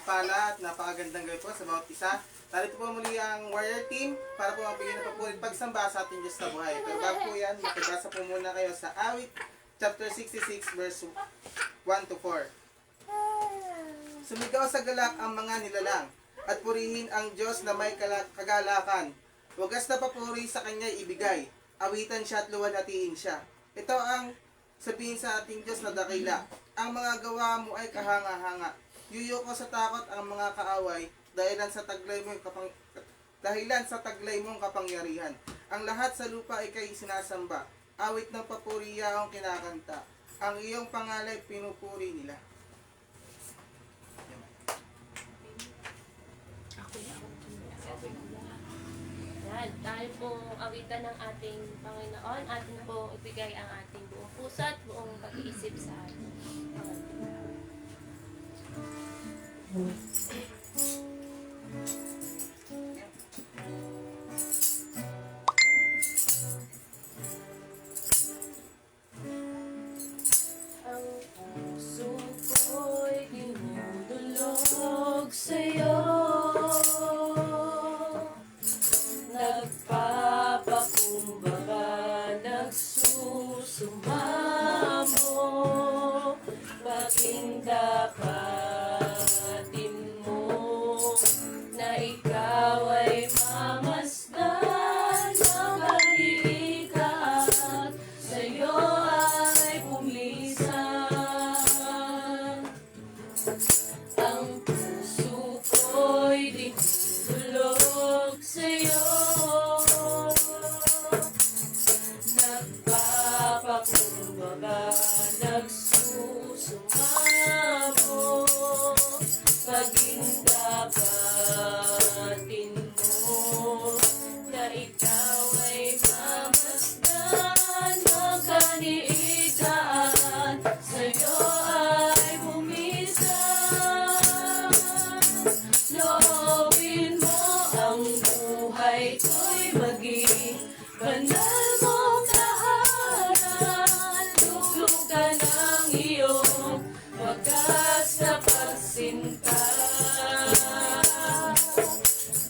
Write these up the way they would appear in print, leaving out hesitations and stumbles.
mapagpala at napakagandang gabi po sa bawat isa. Narito po muli ang Warrior Team para po mabigyan ng papulit pagsamba sa ating Diyos na buhay. Pero bago po yan, makibasa po muna kayo sa Awit chapter 66 verse 1 to 4. Sumigaw sa galak ang mga nilalang at purihin ang Diyos na may kagalakan. Wagas na papuri sa kanya ibigay. Awitan siya at luwalhatiin siya. Ito ang sabihin sa ating Diyos na dakila. Ang mga gawa mo ay kahanga-hanga. Yuyo ko sa takot ang mga kaaway dahilan sa taglay mong kapangyarihan. Ang lahat sa lupa ay kay sinasamba. Awit ng papuriya ang kinakanta. Ang iyong pangalay pinupuri nila. Yan, dahil pong awitan ng ating Panginoon, atin pong ibigay ang ating buong puso at buong pag-iisip sa ating Panginoon. Ang puso ko'y dinudulog sa'yo. Nagpapakumbaba, nagsusumamo, baging dapatin mo na ikaw ay mamasdan ng kaliigaan, sa'yo ay pumisan. Ang puso ko'y dinudulog sa'yo. Nagpapakumbaba, nagsusumamo, maging dapatin mo na ikaw ay mamasdan ng kaniigaan, sa'yo ay bumisan. Loobin mo ang buhay ko'y maging banal mong tahanan. Luglugan ang iyong wagas na pagsinta.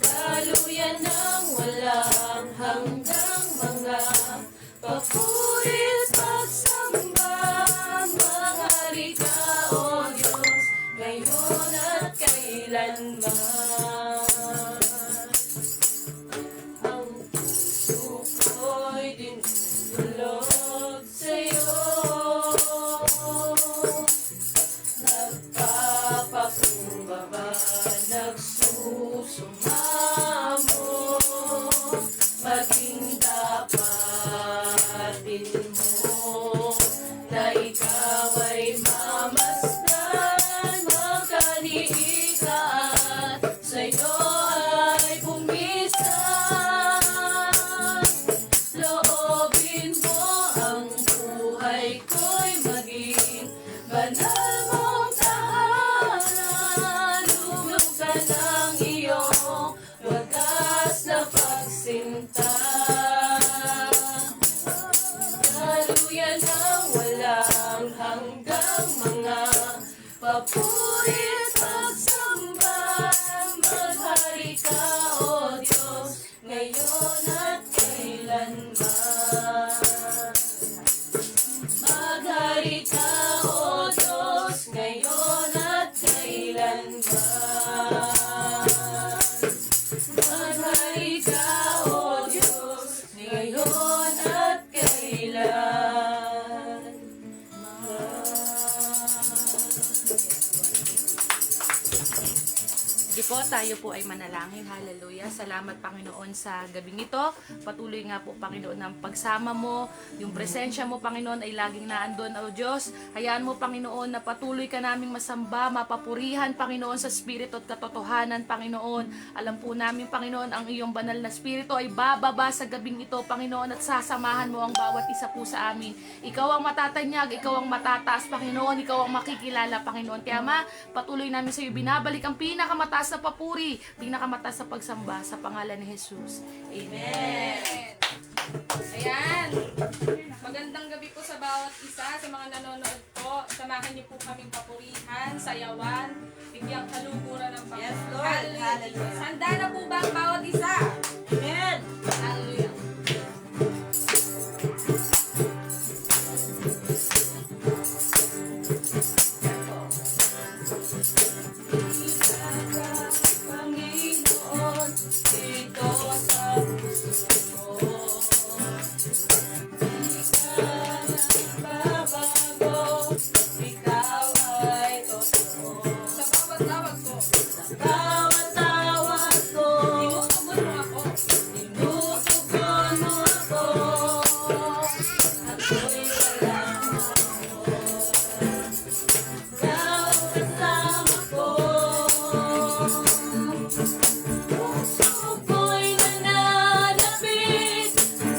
Daluyan ng walang hanggang mga papurit pagsamba. Maghari ka, O Diyos, ngayon at kailanman. Ang puso ko'y dinudulog sa'yo. Nagpapakumbaba, nagsusumamo, maging dapatin mo na ikaw ay mamasdan ng kaniigaan, sa'yo ay pumisan. Loobin mo ang buhay ko'y maging banal mong tahanan. Luglugan ang iyong wagas na pagsinta. Daluyan ng walang hanggang mga papurit pagsamba. Maghari ka, O Diyos, ngayon at kailanman. Maghari ka, O Diyos, ngayon at kailanman. Maghari ka, O Diyos, ngayon at kailanman. Di po, tayo po ay manalangin. Hallelujah. Salamat, Panginoon, sa gabing ito. Patuloy nga po, Panginoon, ang pagsama mo. Yung presensya mo, Panginoon, ay laging naandun, O Diyos. Hayaan mo, Panginoon, na patuloy ka naming masamba, mapapurihan, Panginoon, sa Espiritu at katotohanan, Panginoon. Alam po namin, Panginoon, ang iyong banal na Espiritu ay bababa sa gabing ito, Panginoon, at sasamahan mo ang bawat isa po sa amin. Ikaw ang matatanyag, ikaw ang matataas, Panginoon. Ikaw ang makikilala, Panginoon. Kaya ma, patuloy namin sa iyo binabalik ang pinakamataas na papuri, pinakamataas sa pagsamba sa pangalan ni Jesus. Amen. Ayan. Magandang gabi po sa bawat isa, sa mga nanonood po. Samahan niyo po kaming papurihan, sayawan, bigyang kaluguran ng Panginoon. Yes, Lord. Hallelujah. Handa na po ba ang bawat isa? Amen. Hallelujah. Panginoon, dito sa puso ko. Babago, ikaw ay totoo. Sa bawat tawag ko. Sa bawat tawag ko. Tinutugon mo ako. Tinutugon mo ako. Ako'y walang mahal. Ikaw kasama ko. Puso ko'y nananapit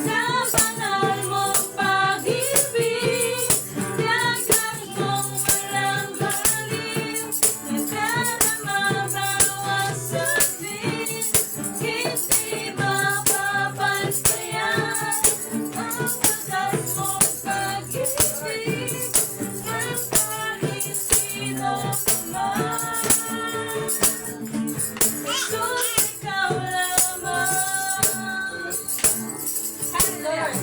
sa banal mong pag-ibig. Yagang mong walang baliw, nadarama bawat saglit. Hindi mapapantayan ang wagas mong pag-ibig ng kahit sino pa man. Jesus, ikaw lamang. Hallelujah.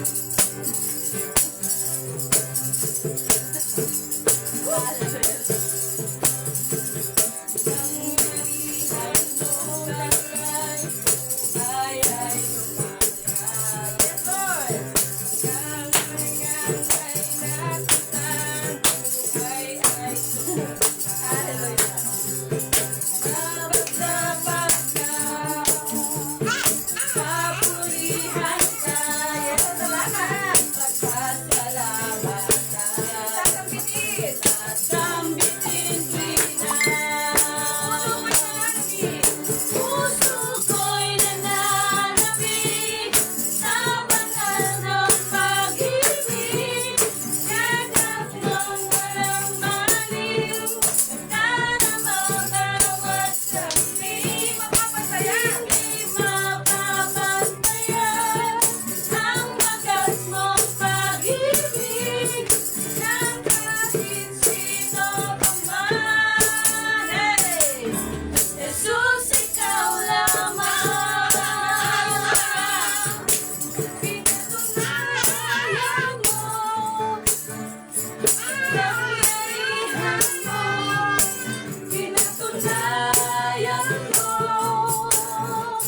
Puso ko'y nananapit sa banal ng pag-ibig. Yagang mong walang maliw, nadarama bawat saglit. Hindi mapapantayan ang wagas mong pag-ibig ng kahit sino pa man. Hey! Jesus, ikaw lamang. Pinatunayan mo ang kapangyarihan mo. Pinatunayan mo ang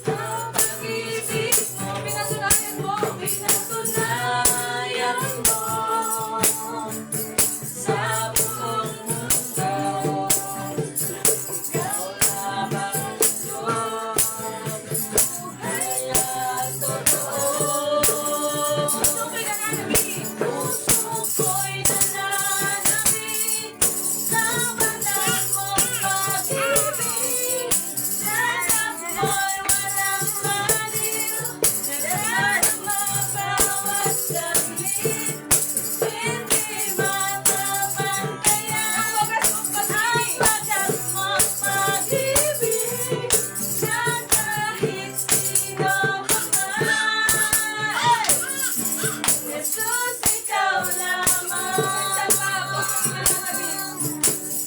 pag-ibig mo. Pinatunayan mo. Pinatunayan mo sa buong mundo. Ikaw lamang Diyos, buhay at totoo. Puso ko'y nananapit. Puso ko'y nananapit sa banal mong pag-ibig. Hanap mo'y walang maliw, nadarama bawat saglit. Hindi mapapantayan ang wagas mong pag-ibig na kahit sino pa man. Jesus, ikaw lamang. Sa bawat nananapit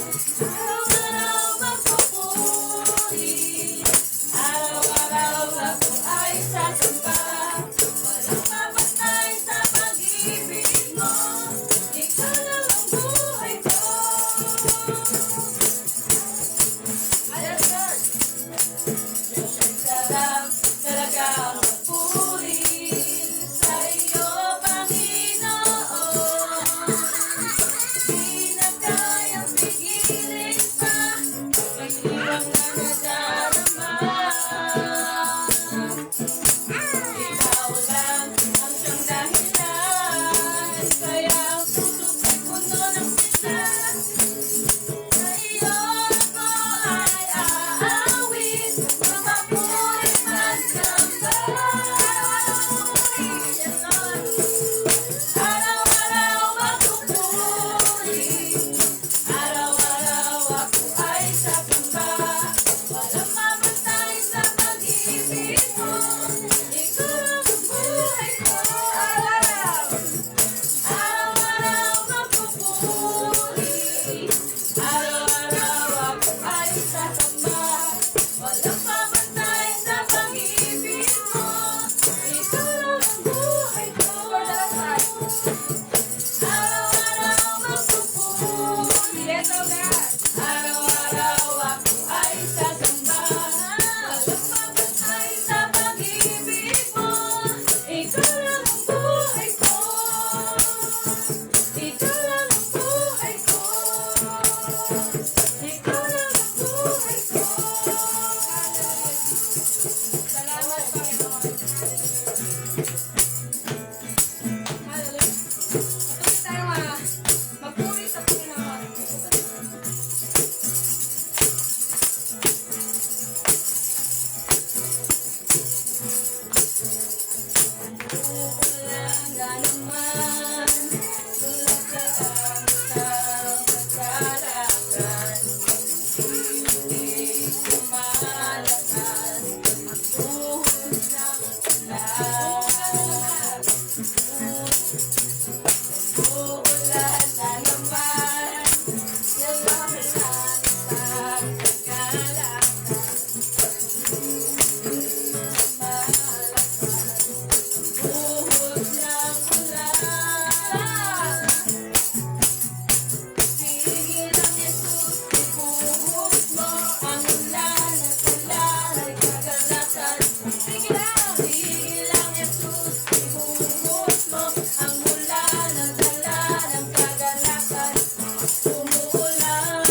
Araw-araw magpupuri, araw-araw ako ay sasamba. Walang mamatay sa pag-ibig mo, ikaw lang ang buhay ko. Ayos, Lord! Diyos ay sarap, talaga magpuri sa iyo, Panginoon. Di na kayang pigilin pa, pag-iwang na nadarama. Ikaw lang ang siyang dahilan, kaya ang puso't ay puno ng sigla. Sa iyo ako ay aawit, mapapuri magsamba. Yes, Lord. Araw-araw magpupuri, araw-araw ako ay sasamba. Walang mamatay sa pag-ibig mo, ikaw ang buhay ko. Araw-araw magpupuri, araw-araw ako ay sasamba. Walang mamatay sa pag-ibig mo, ikaw lang ang buhay ko. Araw-araw magpupuri, araw-araw ako ay sasamba. Walang mamatay sa pag-ibig mo, ikaw lang ang buhay ko. Ikaw lang ang buhay ko. Ikaw lang ang buhay ko. Salamat, Panginoon. Hallelujah. Patuloy tayo magpuri sa Panginoon. Uulan na naman, tulad ka ang kasalanan. Hindi lumalakas, magbuhos ng ulan. Uulan na naman, kailangan sa kagalakan. Buhos ng ulan. Tigil ang Jesus, ibuhos mo ang ulan at ulan ay kagalakan. Tigil ang Jesus, ibuhos mo ang ulan at ulan ang kagalakan. Umuulan,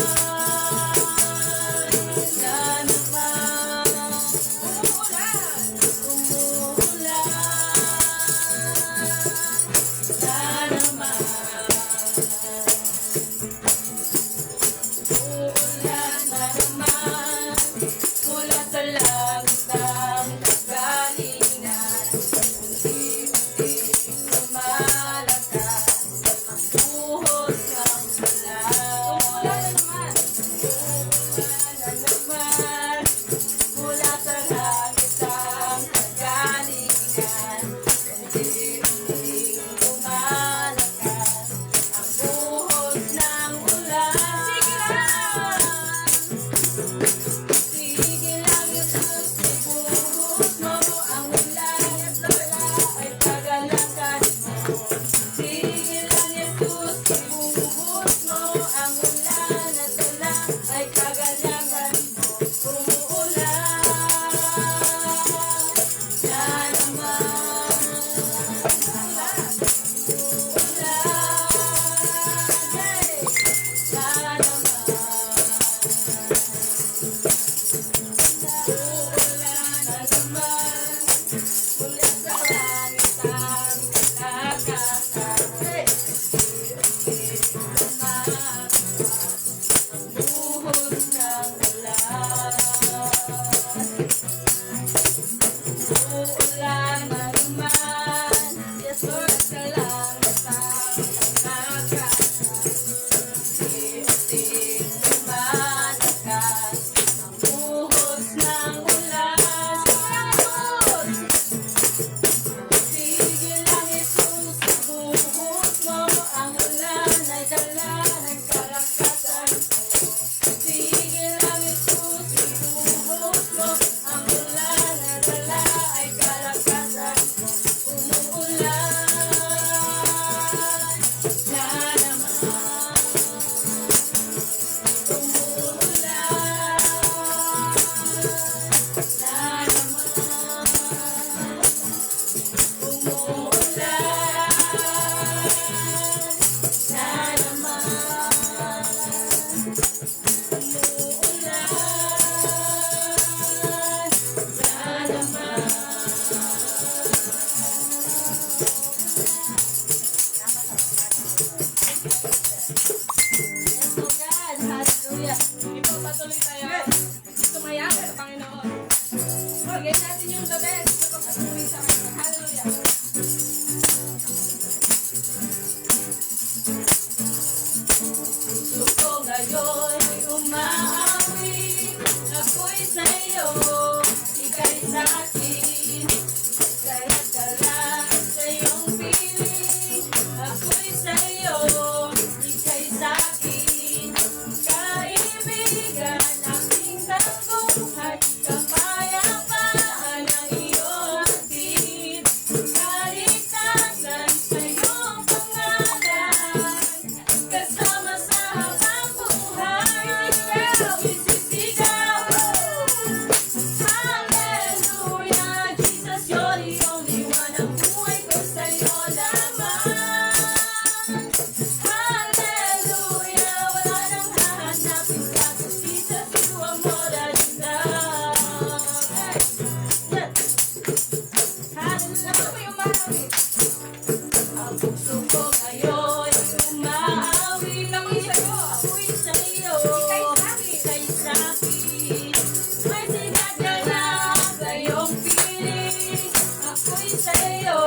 patuloy tayo. Tumaya sa Panginoon. Bigay natin yung the best sa pagpatuloy sa Kanya. Hallelujah. Puso ko ngayon ay umaawi. Ako'y sa'yo, ika'y sa'kin. Kaya't dala sa iyong piling. Ako'y sa'yo, ika'y sa'kin. Kaibigan, aking tangguhan. Kapayapaan ang iyong hatid. Kaligtasan sa iyong pangalan. Kasama sa habang buhay. Isisigaw, hallelujah. Jesus, you're the only one. Ang buhay ko sa'yo lamang. Hallelujah. Wala nang hahanapin ka. Jesus, you are more than enough. Hallelujah. Ang puso ko ngayon umawi. Ako'y sa'yo, ika'y sa'kin. May sinadya sa iyong piling. Ako'y sa'yo,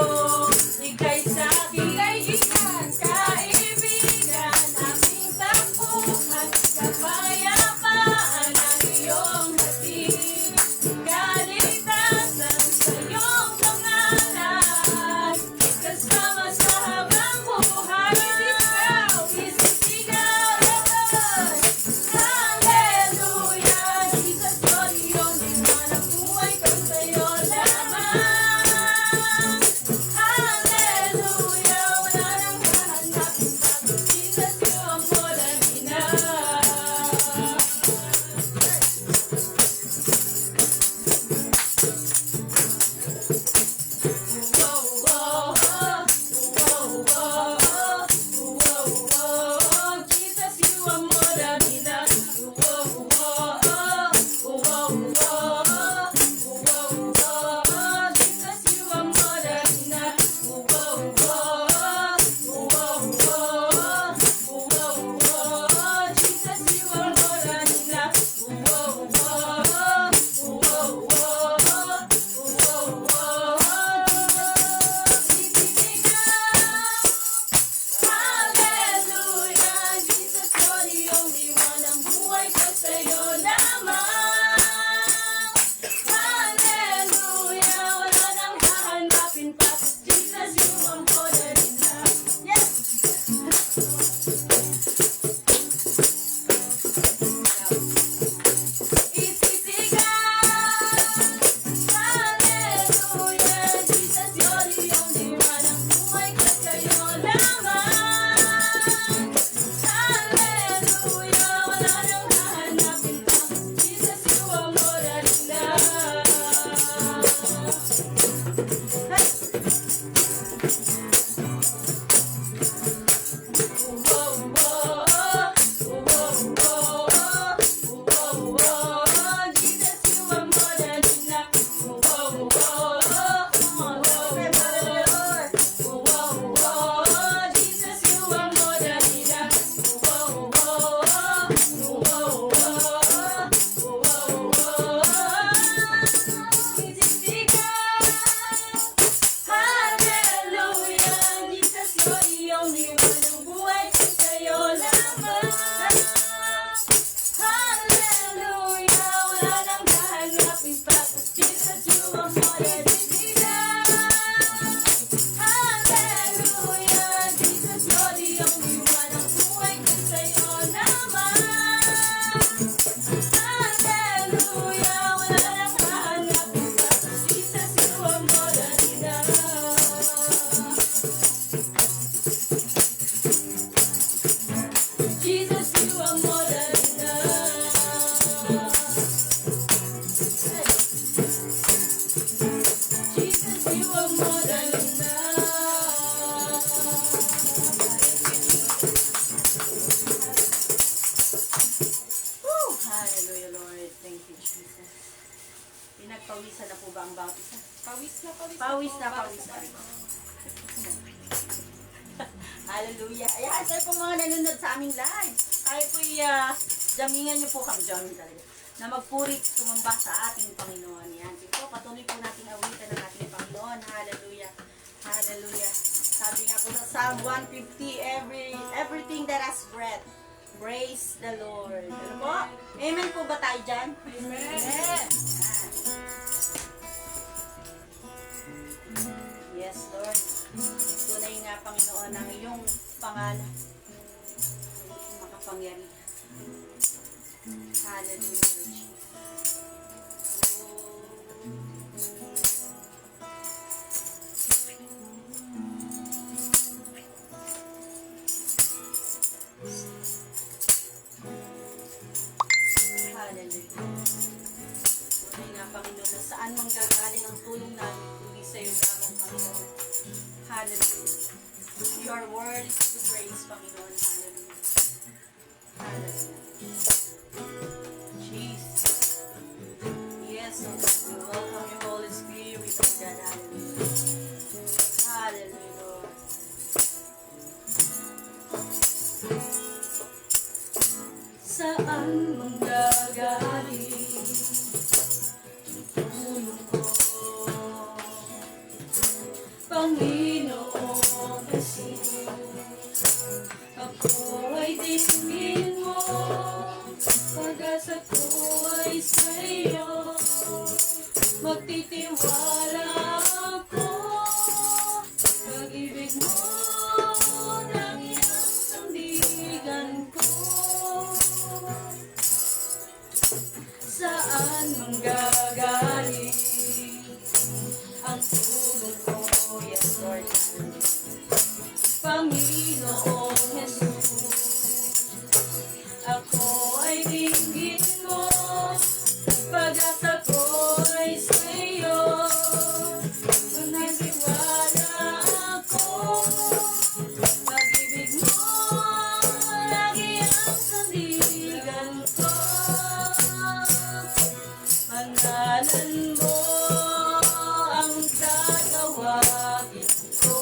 ika'y sa'kin. Kaibigan, aking tampuhan. Kapayapaan ang iyong hatid. Kaligtasan sa iyong pangalan. Kasama sa habang buhay. Isisigaw, hallelujah. Jesus, you're the only one. Ang buhay ko sa'yo lamang. Hallelujah. Wala nang hahanapin pa. Jesus, you are more than enough. Jesus, you are more than enough. Jesus, you are more than enough. Jesus, you are more than Hallelujah, Jesus, you're the only one. Ang buhay ko sa'yo lamang. Hallelujah, wala nang hahanapin pa. Jesus, you are more than enough. Yes! Hallelujah, Jesus, you're the only one. Ang buhay ko sa'yo lamang. Hallelujah, wala nang hahanapin pa. Jesus, you are more than enough. Jesus, you are more than enough. Jesus, you are more than Hallelujah, Jesus, you're the only one. Ang buhay ko sa'yo lamang. Hallelujah, wala nang hahanapin pa. Jesus, you are more than Hallelujah, Jesus, you're the only one. Ang buhay ko sa'yo lamang. Hallelujah, wala nang hahanapin pa. Jesus, you are more than enough. Jesus, you are more than enough. Jesus, you are more than enough. Woo! Hallelujah, Lord. Thank you, Jesus. Pinagpawisan na po ba ang bawat isa? Pawis na. Pawis na. Hallelujah. Ayan, tayo po mga nanonood sa aming live. Tayo po Jamingan niyo po kami, jamin talaga. Na magpuri, sumamba sa ating Panginoon. Yan. Sige po, patuloy po nating awitan ng ating Panginoon. Hallelujah. Hallelujah. Sabi nga po sa Psalm 150, everything that has breath, praise the Lord. Ano po? Amen po ba tayo dyan? Amen. Yan. Yes, Lord. Tunay nga, Panginoon, ang iyong pangalan. Makapangyarihan. Hallelujah, Lord Jesus. Hallelujah. Tunay nga, Panginoon, na saan manggagaling ang tulong namin kundi sa iyo lamang, Panginoon. Hallelujah. You are worthy to be praised, Panginoon. Hallelujah. Hallelujah. Jesus. Yes, Lord. We welcome you, Holy Spirit, of God. Hallelujah. Hallelujah, Lord. Saan manggagaling ang tulong ko? Panginoon, kasi ako ay dinggin mo, pag-asa ko ay sa'yo, magtitiwala ako, pag-ibig mo nang iyang sandigan ko. Saan manggagaling ang tulong ko? Yes, Lord. Panginoong Jesus, ako ay dinggin mo, pag-asa ko ay sa'yo, magtitiwala ako, pag-ibig mo lagi ang sandigan ko. Pangalan mo ang tatawagin ko.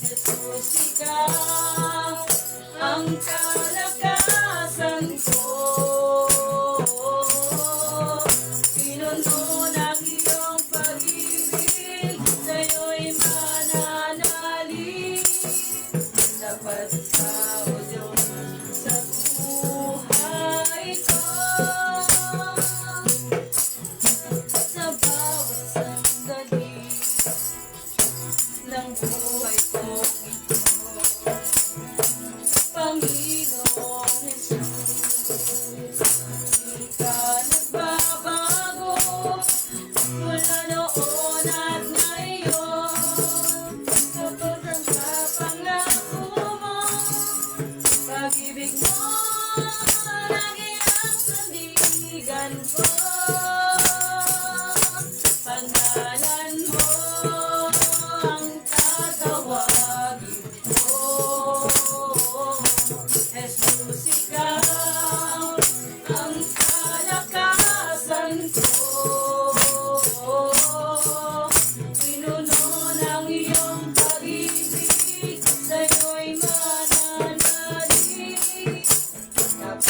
Jesus, ikaw ang kalakasan ko. Pinuno ng iyong pag-ibig, sa'yo'y mananalig. Dapat ka, O Diyos, sa buhay ko. Sa bawat sandali ng buhay ko ito, Panginoong Jesus, di ka nagbabago mula noon at ngayon. Totoo ang kapangako mo, pag-ibig mo lagi ang sandigan ko. Pangalan mo ang tatawagin ko. Jesus, ikaw ang kalakasan ko. Pinuno ng iyong pag-ibig, sa'yo'y mananalig. Dapat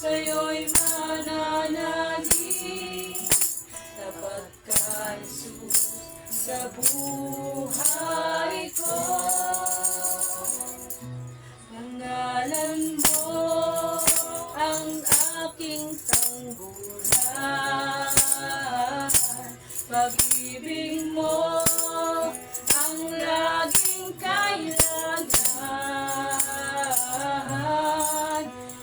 sa'yo'y mananalig. Tapat ka, Jesus, sa buhay ko. Pangalan mo ang aking tanggulan. Pag-ibig mo ang laging kailangan.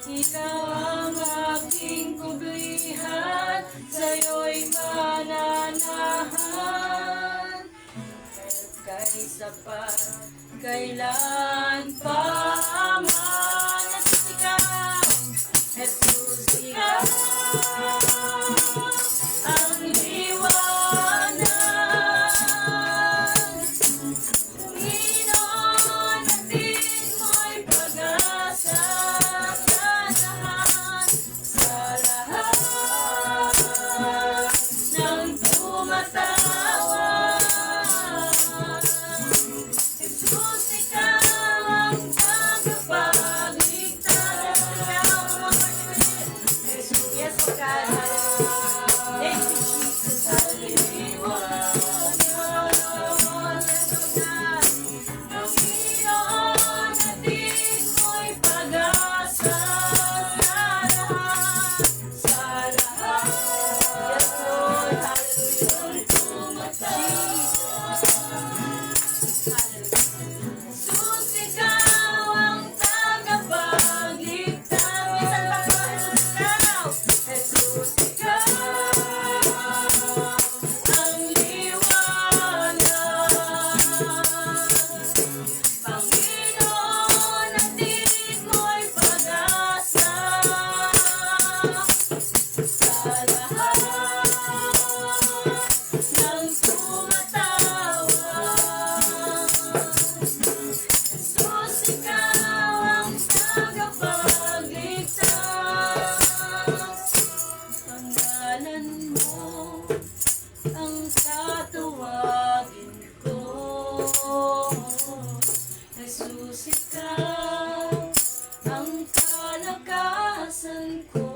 Ikaw ang aking kublihan, sa'yo'y mananahan. Kay sapat, kailan pa man. Jesus, ikaw ang liwanag. Panginoon, natin mo'y pag-asa sa lahat ng tumatawag. Jesus, ikaw ang tagapagligtas. Jesus, yes, God. Thank you, Jesus. Hallelujah. Panginoon, natin mo'y pag-asa sa lahat. Yes, Lord. Hallelujah. Jesus, ikaw ang tagapagligtas. Minsan pa po, Jesus, ikaw ang liwanag. Panginoon, natin mo'y pag-asa sa lahat ng tumatawag. Jesus, ikaw ang tagapagligtas. Pangalan mo ang tatawagin ko. Jesus, ikaw ang kalakasan ko.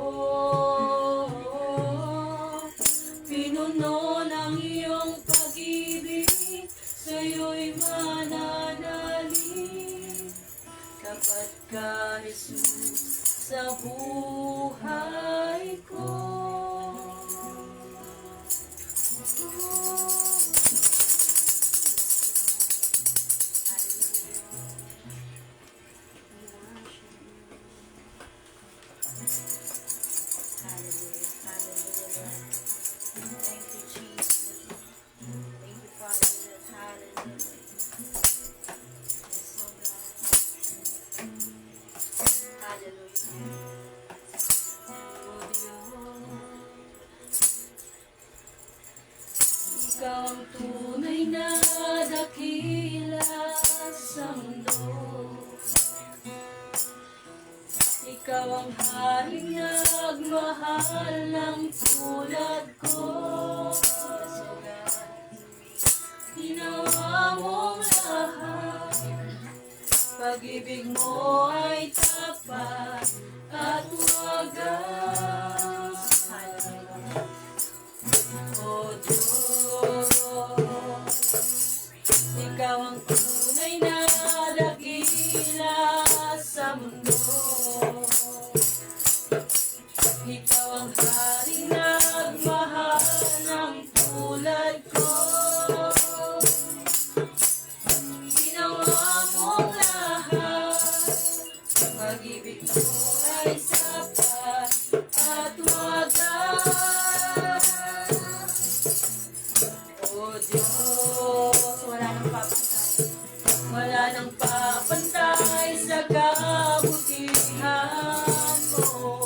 Pinuno ng iyong pag-ibig, sa'yo'y mananalig. Tapat ka, Jesus, sa buhay ko. Hallelujah, hallelujah. Thank you, Jesus. Thank you, Father. Hallelujah. Yes, oh God. Hallelujah. Oh Diyos, ikaw ang tunay na dakila sa mundo. Ikaw ang haring nagmahal ng tulad ko. Ginawa mong lahat, pag-ibig mo ay tapat at wagas. O Diyos, ikaw ang tunay na dakila sa mundo. Ikaw ang haring nagmahal ng tulad ko. Ginawa mong lahat, pag-ibig mo ay sapat at wagas. O Diyos, wala nang papantay. Wala nang papantay sa kabutihan mo.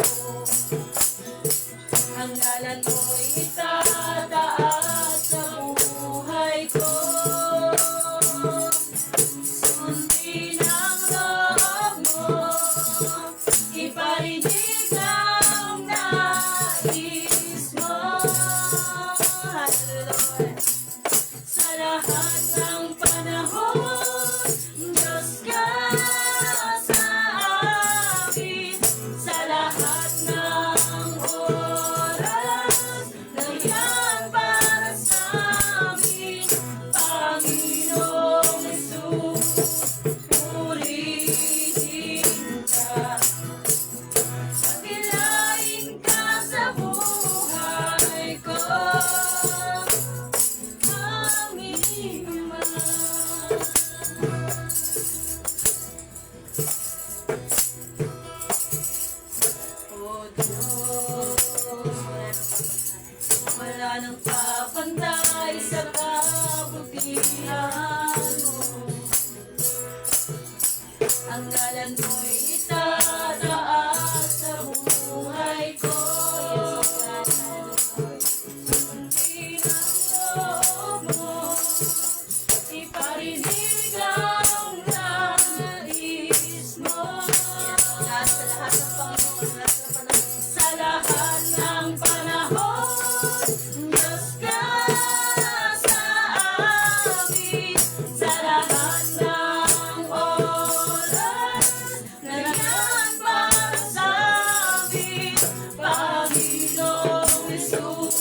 Panginoong Jesus,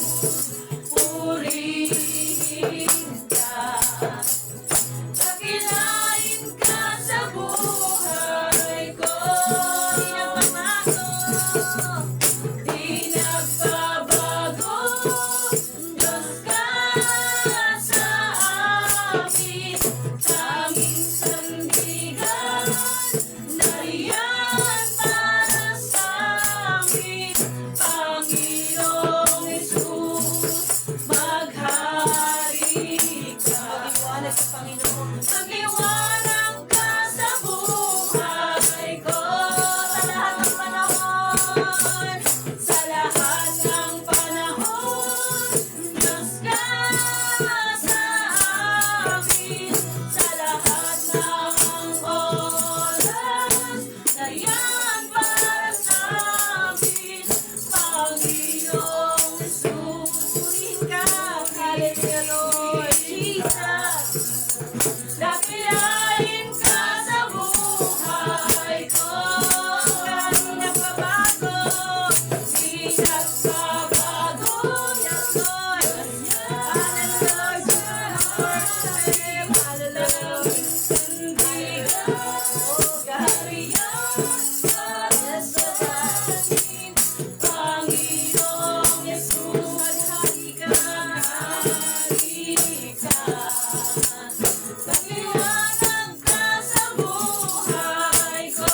purihin ka. Dakilain ka sa buhay ko. Di nagbabago, Diyos ka sa amin. Tanging sandigan na yan para sa amin. Panginoong Jesus, maghari ka. Pag-iwanag sa Panginoon. Magliwanag ka sa buhay ko. Sa lahat ng panahon, Diyos ka sa amin. Sa lahat ng oras, na yan para sa amin. Panginoong Jesus, purihin ka. Hallelujah, Lord Jesus. Dakilain ka sa buhay ko. Di nagbabago, di nagbabago. Yes, Lord. Hallelujah. Hallelujah. Sandigan. Oh, gariyan para sa amin. Panginoong Jesus, maghari ka. Maghari ka. Magliwanag ka sa buhay ko.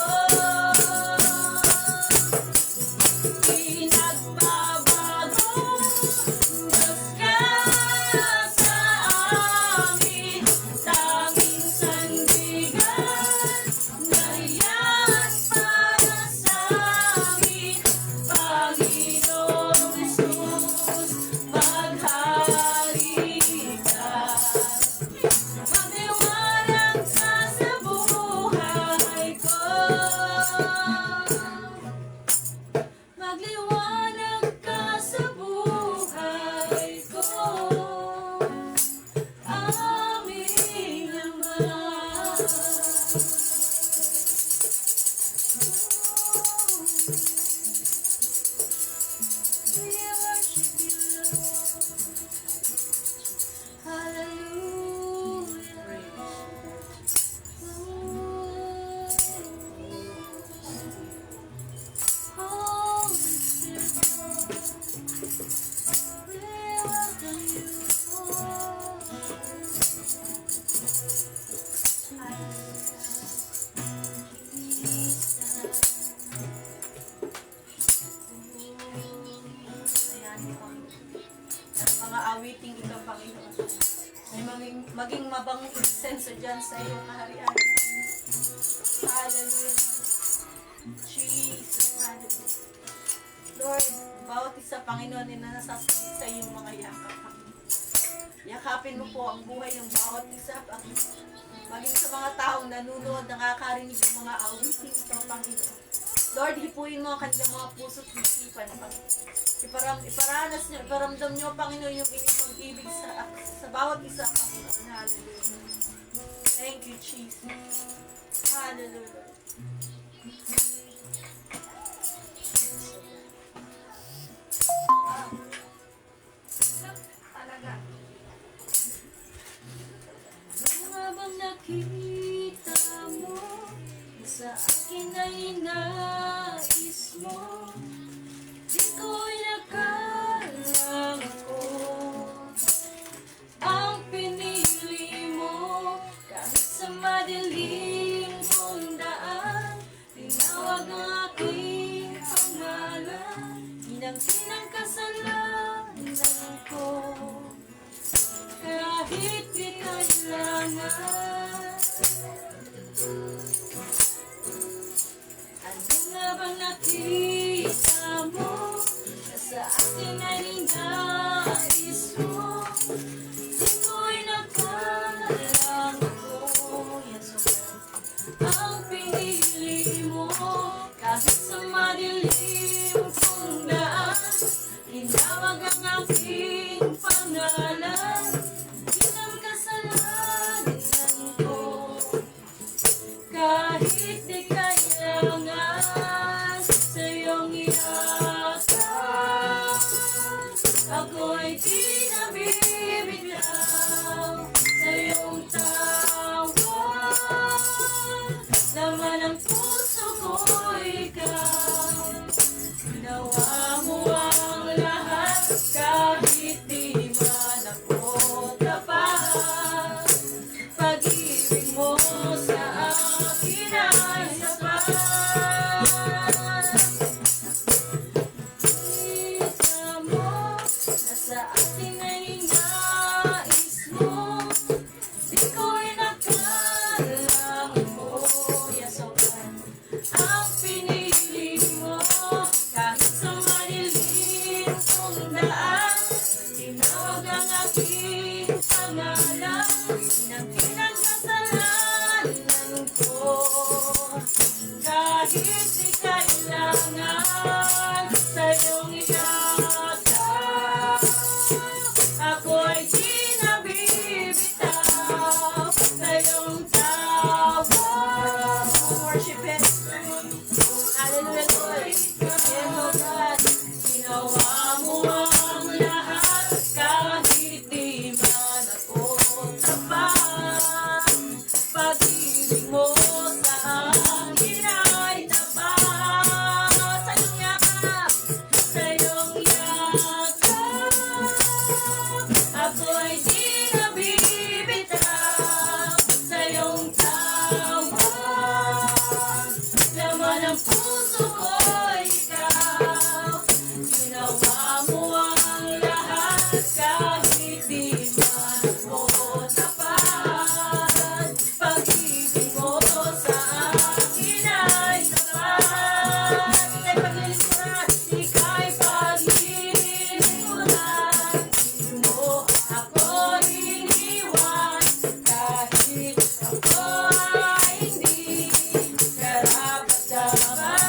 Di nagbabago, Diyos ka sa amin. Tanging sandigan na yan para sa amin. Panginoong Jesus, maghari ka. Magliwanag ka sa buhay ko. Magliwanag ka sa buhay ko. Aming Ama. We worship you, Lord. Hallelujah. Holy Spirit, we welcome you. Ayan, ang mga awiting ito, Panginoon. Ay maging mabangong insenso dyan sa iyong kaharian. Hallelujah. Jesus, hallelujah. Lord, bawat isa, Panginoon, na nasasalit sa iyong mga yakap, Panginoon. Yakapin mo po ang buhay ng bawat isa, Panginoon. Maging sa mga taong nanunood, nakakarinig ng mga awiting ito, Panginoon. Lord, hipuin mo ang kanilang mga puso't isipan, Panginoon. Iparanas niyo, iparamdam niyo, Panginoon, yung inyong pag-ibig sa bawat isa, Panginoon. Hallelujah. Thank you, Jesus. Hallelujah. Talaga. Mga bang nakita mo sa akin ay nais mo, di ko'y nakalang ko. Ang pinili mo kahit sa madilim kong daan, tinawag ang aking pangalan, hinang-hinang kasalanan ko. Kahit di kailangan, ano nga bang nakita mo na sa akin ay nais mo, di ko'y nakalang ko. Yes, ang pinili mo kahit sa madilim kong daan, tinawag ang aking pangalan, hinang kasalanan ko. Kahit di kailangan sa'yo di nabibiglaw sa iyong tawag. Laman ng puso ko ikaw, ginawa mo ang lahat kahit di man ako tapat. Pag-ibig mo sa akin ay sapat. Kita mo na sa akin ay nais mo, di ko'y nakalang mo yasokan ang pinili mo. Kahit sa malilim kong daan, tinawag ang aking pangalan ng pinagkasalanan ko. Kahit di kailangan sa iyong yakap, ako'y di nabibitaw sa iyong tawag. Worship it. Hallelujah, Lord. Yes, oh God. Ginawa mo ang lahat kahit di man ako tapat. Pag-ibig mo sa akin ay tapat. Sa iyong yakap, sa iyong yakap, ako'y di nabibitaw sa iyong tawag. Laman ng puso ko ikaw, ginawa mo ang lahat kahit di man ako tapat. Pag-ibig mo sa akin ay sapat. Ika'y paglilingkuran, ika'y paglilingkuran. Di mo ako iniwan kahit ako ay hindi karapat-dapat.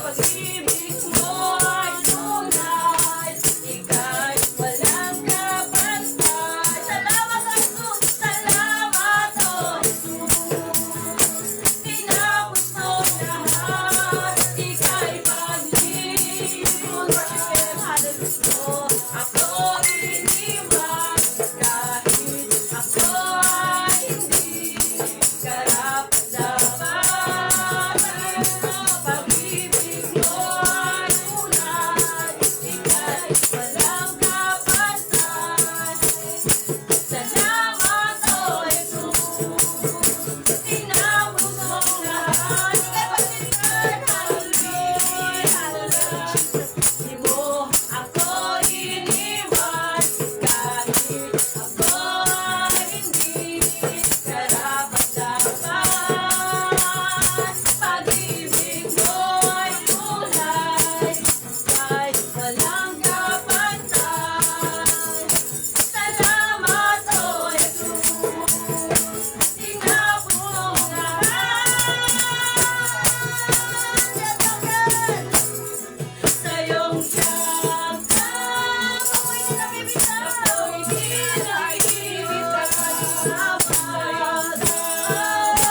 Pag-ibig mo ay tunay, ika'y walang kapantay. Salamat, O Jesus, salamat, O Jesus. Tinapos mo lahat, ika'y paglilingkuran. Worship Him, hallelujah. Ako iniwan kahit ako ay hindi karapat-dapat. Pag-ibig mo ay tunay, ika'y walang kapantay. Salamat, O Jesus. Tinapos mo lahat, ika'y paglilingkuran. Hallelujah, hallelujah. Di mo ako iniwan kahit ako ay hindi karapat-dapat. Pag-ibig mo ay tunay, kahit walang kapantay. Salamat, O Jesus. Tinapos mo lahat. Sa iyong yakap, ako'y di nabibitaw. Ako'y di nabibitaw.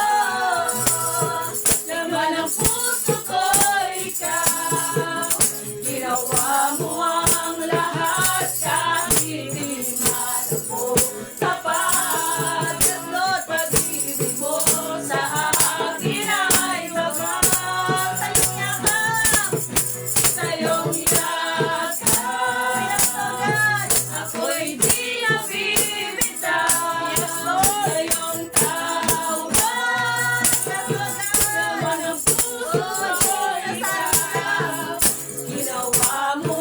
Laman ng puso ko ikaw, ginawa mo ang lahat kahit di man ako tapat. Yes, Lord, pag-ibig mo sa akin ay wagas. Sa iyong yakap, sa iyong yakap, ako'y di nabibitaw. Yes, Lord, sa iyong tawag. Laman ng puso ko ikaw, ginawa mo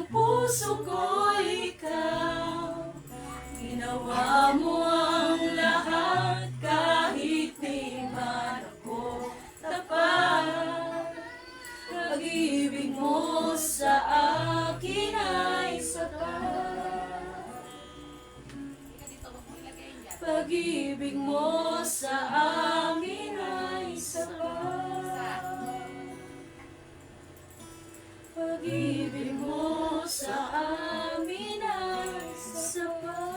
ang puso ko ikaw. Ginawa mo ang lahat kahit di man ako tapat. Pag-ibig mo sa akin ay sapat. Pag-ibig mo sa amin ay sapat. Pag-ibig mo sa amin ay sapat.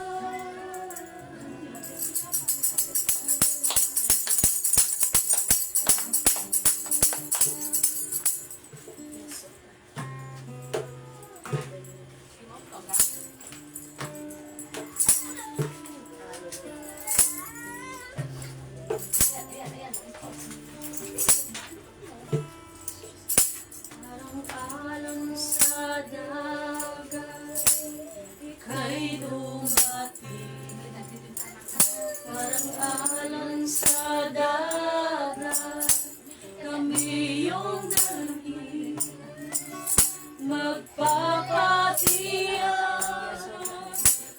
Parang alon sa dagat, ika'y dumating. Parang alon sa dagat, kami yung dalhin. Magpapatiyan,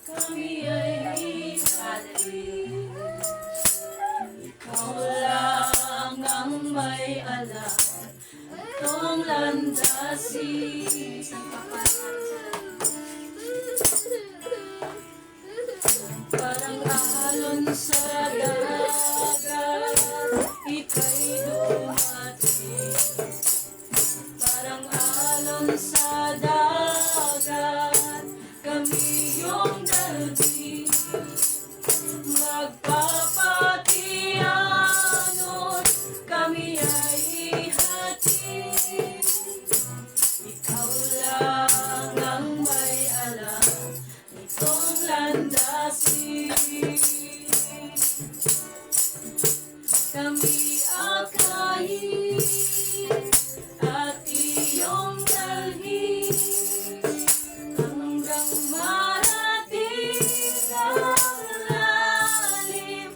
kami ay ihatid. Ikaw lang ang may alam itong landasin. Parang alon sa dagat, ika'y dumating. Parang alon sa dagat, kami yung dalhin. Magpapatiyanon, kami ay ihatid. Ikaw lang ang may alam itong landasin. Kami akayin at iyong dalhin hanggang marating ang lalim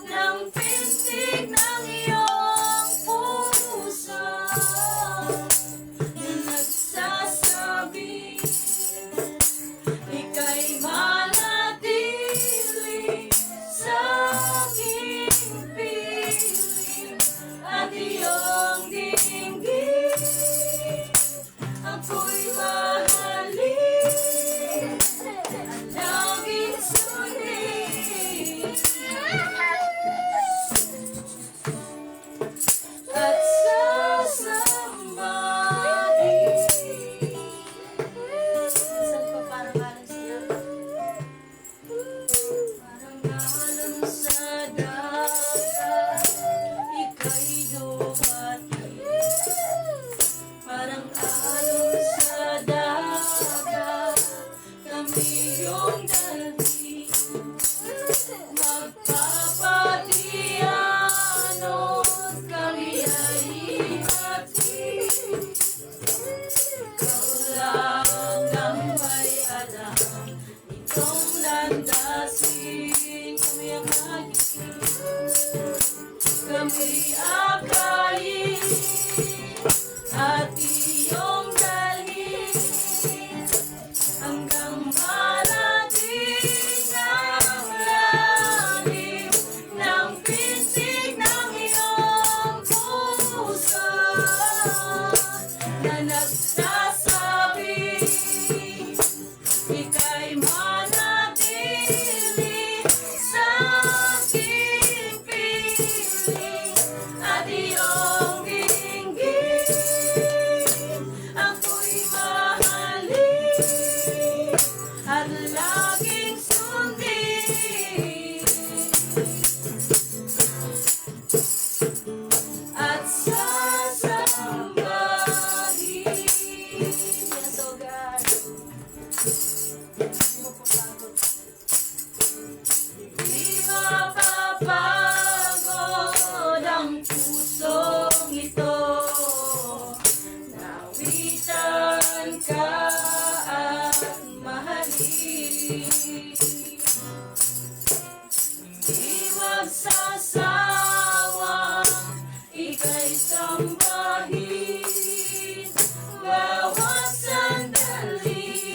ng pintig ng iyong puso na nagsasabi ika'y manatili sa aking piling at iyong dinggin. Ako'y mahalin at laging sundin at sasambahin. Saan pa parang alon sila? Parang alon sa dagat, ika'y dumating. Parang alon sa dagat, kami yung dalhin. Magpapatiyanon, kami ay ihatid. Ikaw lang ang may alam itong landasin. Kami ang magiging, kami akayin at iyong dalhin hanggang marating ang lalim ng pintig ng iyong puso na nagsasabi ika'y manatili sa aking piling at iyong dinggin. Ako'y mahalin at laging sundin at sasambahin. Yes, oh God. Di mapapagod ang pusong ito. Nawitan ka at mahalin. Di magsasawang ika'y sambahin bawat sandali.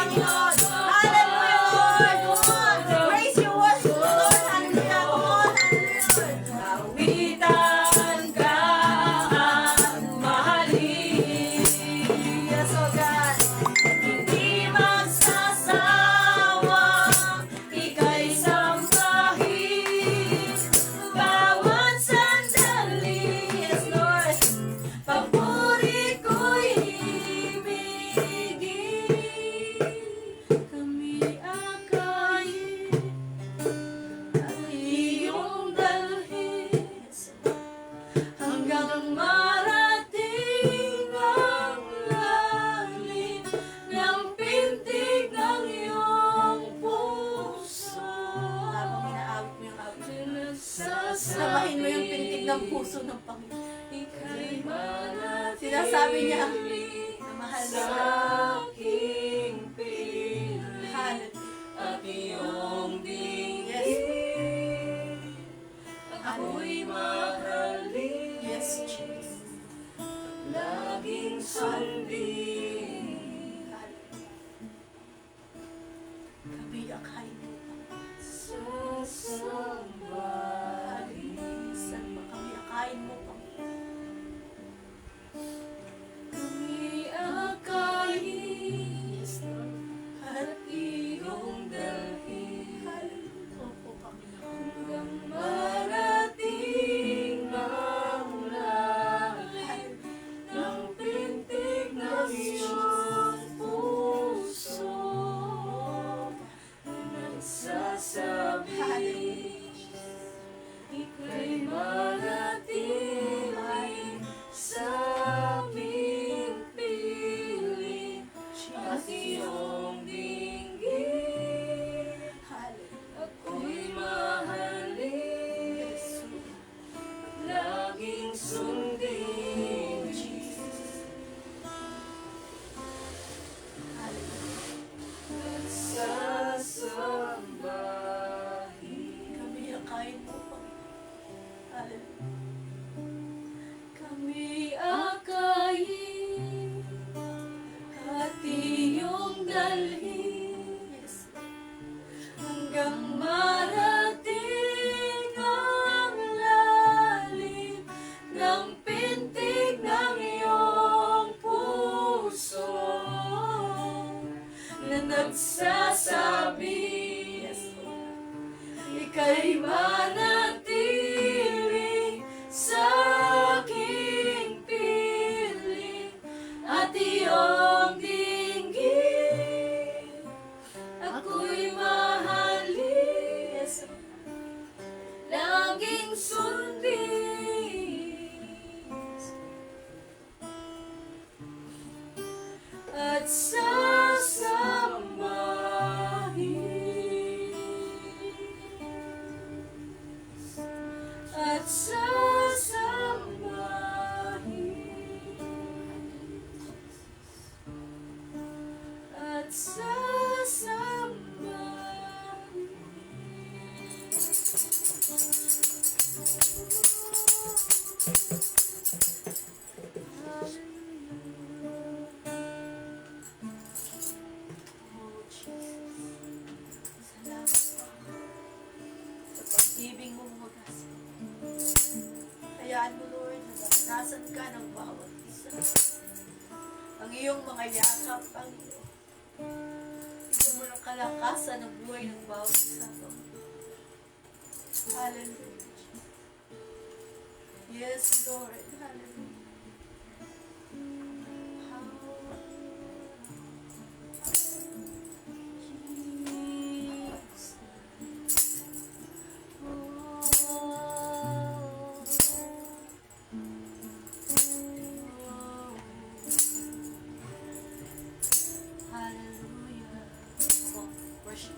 Panginoon. Hallelujah, Lord. Come on. Praise you, worship the Lord. Hallelujah. Come on. Hallelujah. Awitan ka at mahalin. Yes, oh God. Hindi magsasawa, ika'y sambahin. Bawat sandali, Yes, Lord. papuri ko'y ibigin. Kami akayin at iyong dalhin hanggang marating ang lalim ng pintig ng iyong puso. Habang inaawit mo yung awit. Sinasabi Samahin mo yung pintig ng puso ng Panginoon. ika'y manatili Sinasabi niya na mahal sa siya. aking piling Hallelujah. at iyong Yes. dinggin. Ako'y mahalin, Yes, Jesus. laging sundin. Kami akayin mo. Sasambahin. Saan ba kami akayin mo, Panginoon? Kami akayin Yes, Lord. at iyong dalhin Hallelujah. Opo, Panginoon. hanggang marating ang lalim ng pintig ng iyong puso. Nagsasabi, ika'y manatili sa aming piling at iyong dinggin. Hallelujah. Ako'y mahalin, laging sundin. Hallelujah. Sasambahin. Kami akayin mo, Panginoon. Hallelujah. Kami akayin at iyong dalhin Yes. hanggang marating ang lalim ng pintig ng iyong puso na nagsasabi, ika'y manatili sa aking piling at iyong dinggin. Ako'y mahalin, Yes. laging sundin at sasambahin at sasambahin at sasambahin. Oh, Jesus. Salamat, Panginoon. Sa pag-ibig mo wagas. Hayaan mo, Lord, na naranasan ka ng bawat isa. Ang iyong mga yakap, Panginoon. Bigyan mo ng kalakasan ng buhay ng bawat isa, Panginoon. Hallelujah. Yes, Lord. Hallelujah. Hallelujah. Oh, worship.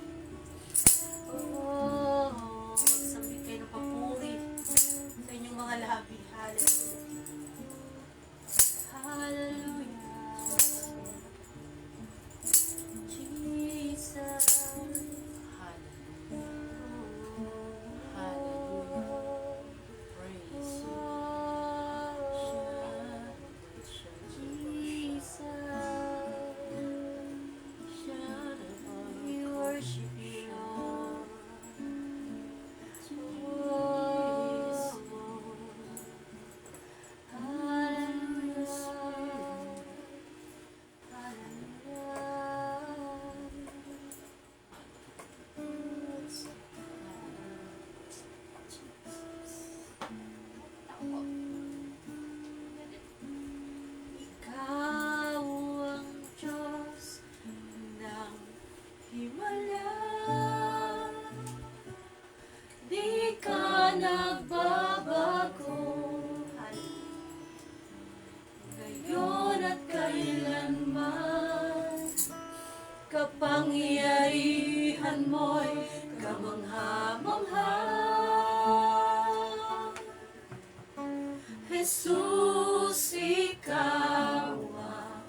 Oh, sabi kayo ng papuri sa inyong mga labi. Hallelujah. kapangyarihan mo'y kamangha-mangha. Jesus, ikaw ang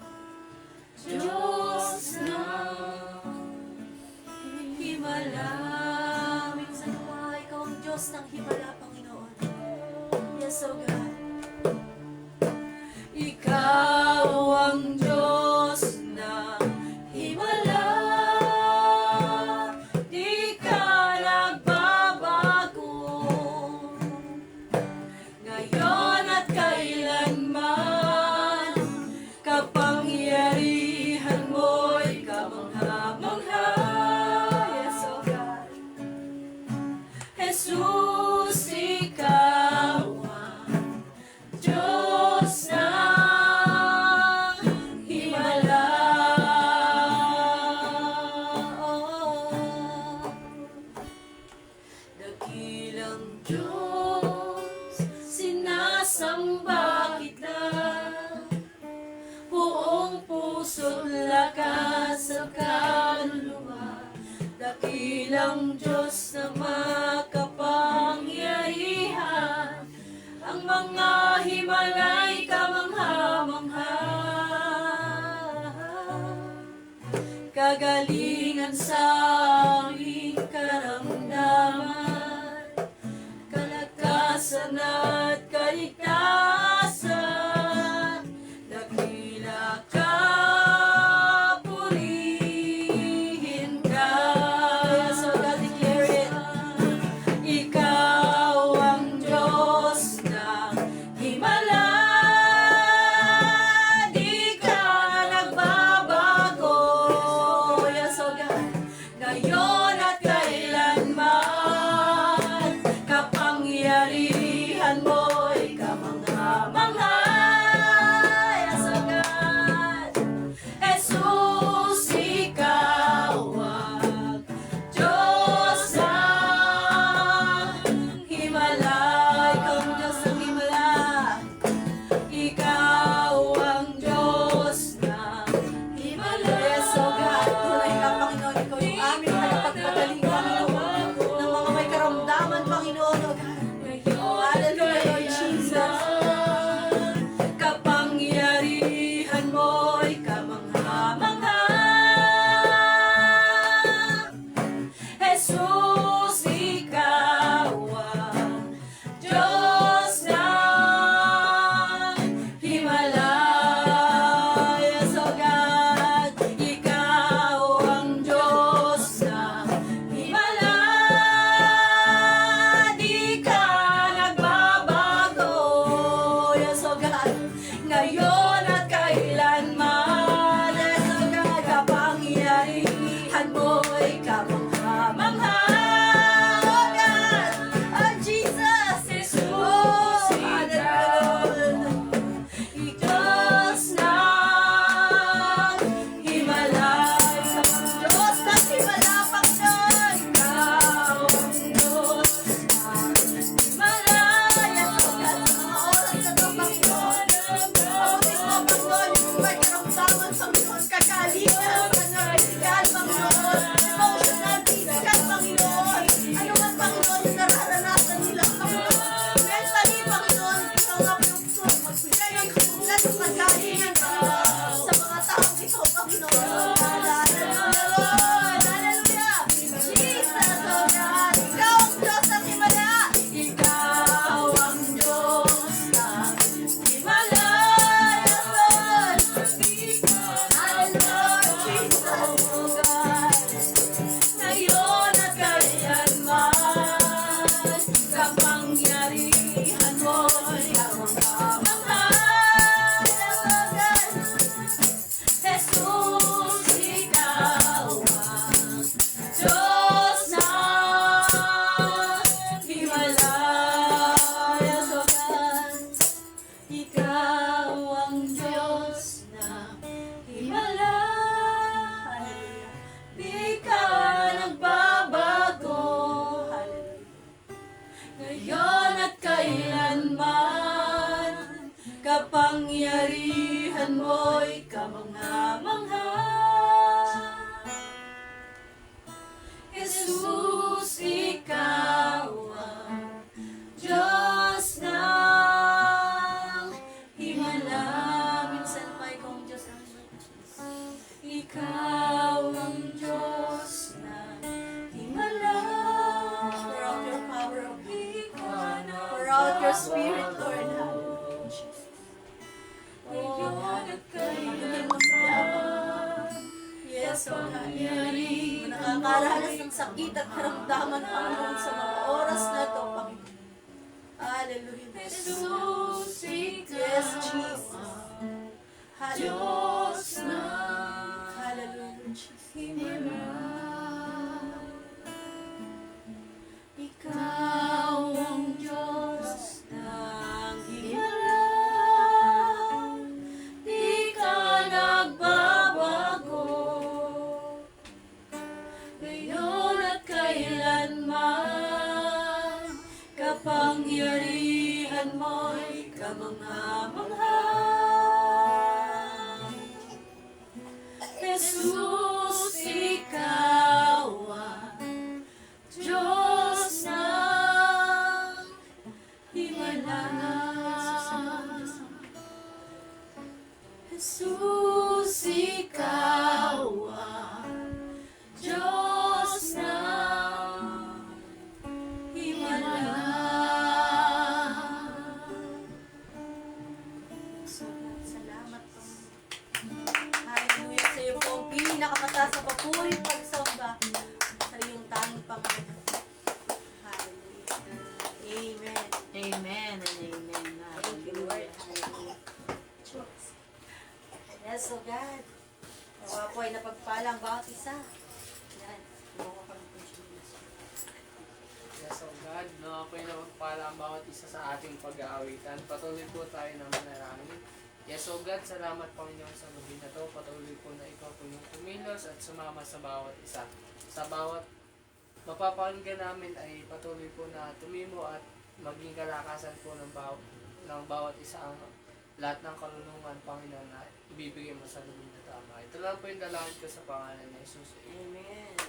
Diyos na himala. Minsan pa, ikaw ang Diyos ng himala, Panginoon. Yes, oh God. Ikaw ang Diyos ng himala. Di ka nagbabago. Ngayon at kailanman, kapangyarihan mo'y kamangha-mangha. Yes, oh God. Jesus, ikaw ang Diyos ng himala. Dakilang Diyos, sinasamba kita. Buong puso't lakas at kaluluwa. Dakilang Diyos na makapangyarihan. Ang mga himalay kamangha-mangha. Kagalingan sa aming karamdaman, kalakasan at kaligtasan. Dakila ka, purihin ka. So God, declare it. Ikaw ang Diyos ng himala. Di ka nagbabago. Yes, oh God. Ngayon at kailanman, kapangyarihan mo'y kamangha-mangha. Yes, oh God. Jesus, ikaw ang Diyos ng himala. Ikaw ang Diyos ng himala. Ikaw ang Diyos ng himala. Yes, oh God. Tunay ka, Panginoon. Ikaw yung aming tagapagligtas. your spirit, Lord. Hallelujah, Jesus. Oh, pagdating mo sila. Yes, oh God. Nakakaranas ng sakit at karamdaman, Panginoon, sa mga oras na ito, Panginoon. Hallelujah. Jesus, Yes, Jesus. Hallelujah. Hallelujah, Jesus. Ikaw ang Diyos ng himala, di ka nagbabago, ngayon at kailanman, kapangyarihan mo'y kamangha-mangha. Jesus, ikaw ang Diyos ng himala. Jesus, ikaw ang Diyos ng himala. Salamat po. Hallelujah sa iyo po ang pinakamataas na papuri pagsamba sa iyong tanging Panginoon. Hallelujah. Amen. Amen and amen. Thank you, Lord. Hallelujah. Yes, oh God. Nawa po ay napagpalang bawat isa. Yan. Kumuha ko ng conscience. Yes, oh God, no, ako'y napagpala ang bawat isa sa ating pag-aawitan. Patuloy po tayo na manalangin. Yes, oh God, salamat Panginoon sa gabi na to. Patuloy po na ikaw po yung kumilos at sumama sa bawat isa. Sa bawat mapapakinggan namin ay patuloy po na tumimo at maging kalakasan po ng bawat isa ang lahat ng karunungan, Panginoon, na ibibigay mo sa gabi na tama. Ito lang po yung dalangin ko sa pangalan ni Jesus. Amen.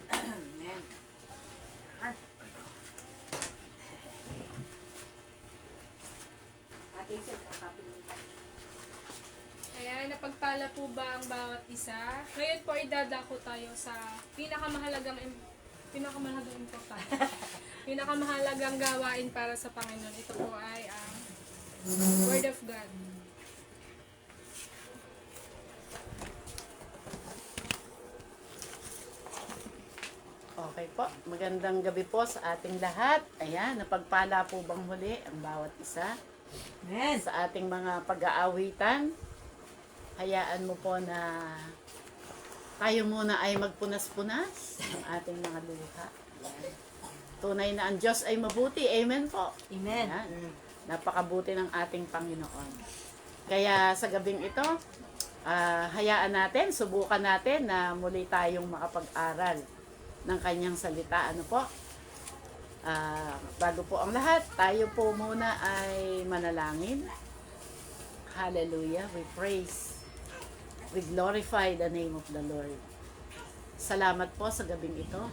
Amen. Ating sa kakapilitan. Ayan, napagpala po ba ang bawat isa? Ngayon po ay dadako tayo sa pinakamahalagang importante. Pinakamahalagang gawain para sa Panginoon. Ito po ay ang Word of God. Okay po, magandang gabi po sa ating lahat. Ayan, napagpala po bang huli ang bawat isa? Amen. Sa ating mga pag-aawitan, hayaan mo po na tayo muna ay magpunas-punas ng ating mga luha. Ayan. Tunay na ang Diyos ay mabuti. Amen po. Amen. Ayan. Napakabuti ng ating Panginoon. Kaya sa gabing ito, hayaan natin, subukan natin na muli tayong makapag-aral ng kanyang salita. Ano po? Bago po ang lahat, tayo po muna ay manalangin. Hallelujah. We praise. We glorify the name of the Lord. Salamat po sa gabing ito.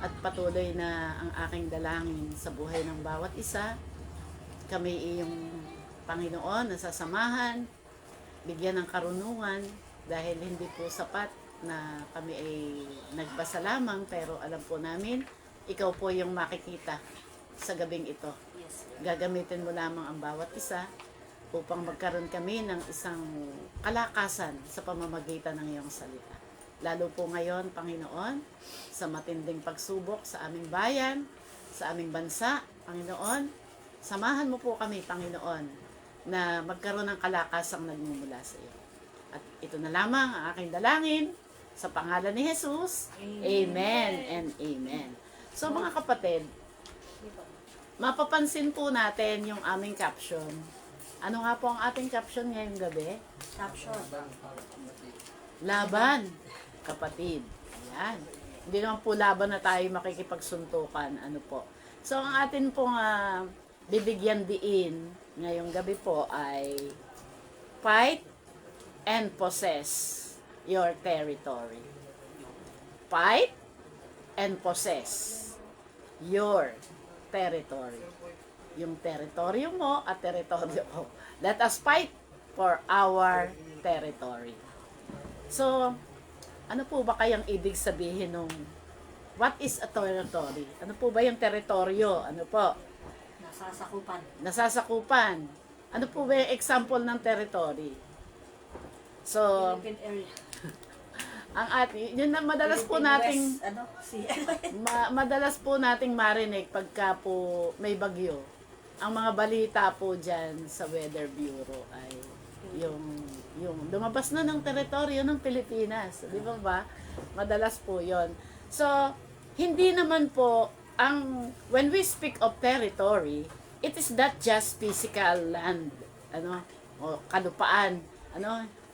At patuloy na ang aking dalangin sa buhay ng bawat isa. Kami iyong Panginoon na sasamahan, bigyan ng karunungan dahil hindi po sapat na kami ay nagbasa lamang, pero alam po namin, ikaw po yung makikita sa gabing ito. Yes. Gagamitin mo lamang ang bawat isa upang magkaroon kami ng isang kalakasan sa pamamagitan ng iyong salita. Lalo po ngayon, Panginoon, sa matinding pagsubok sa aming bayan, sa aming bansa, Panginoon, samahan mo po kami, Panginoon, na magkaroon ng kalakasang nagmumula sa iyo. At ito na lamang ang aking dalangin sa pangalan ni Jesus. Amen and amen. So mga kapatid, mapapansin po natin yung aming caption. Ano nga po ang ating caption ngayong gabi? Caption. Laban, kapatid. Ayan. Hindi naman po laban na tayo makikipagsuntukan. Ano po. So ang atin pong bibigyan diin ngayong gabi po ay fight and possess your territory. Fight and possess your territory. Yung teritoryo mo at teritoryo ko. Let us fight for our territory. So, ano po ba kayang ibig sabihin nung what is a territory? Ano po ba yung teritoryo? Ano po? Nasasakupan. Ano po ba yung example ng territory? So, ang ating, yun na madalas po nating madalas po nating marinig pagka po may bagyo. Ang mga balita po diyan sa Weather Bureau ay yung lumabas na ng teritoryo ng Pilipinas, di ba? Madalas po 'yon. So, hindi naman po when we speak of territory, it is not just physical land, o kalupaan,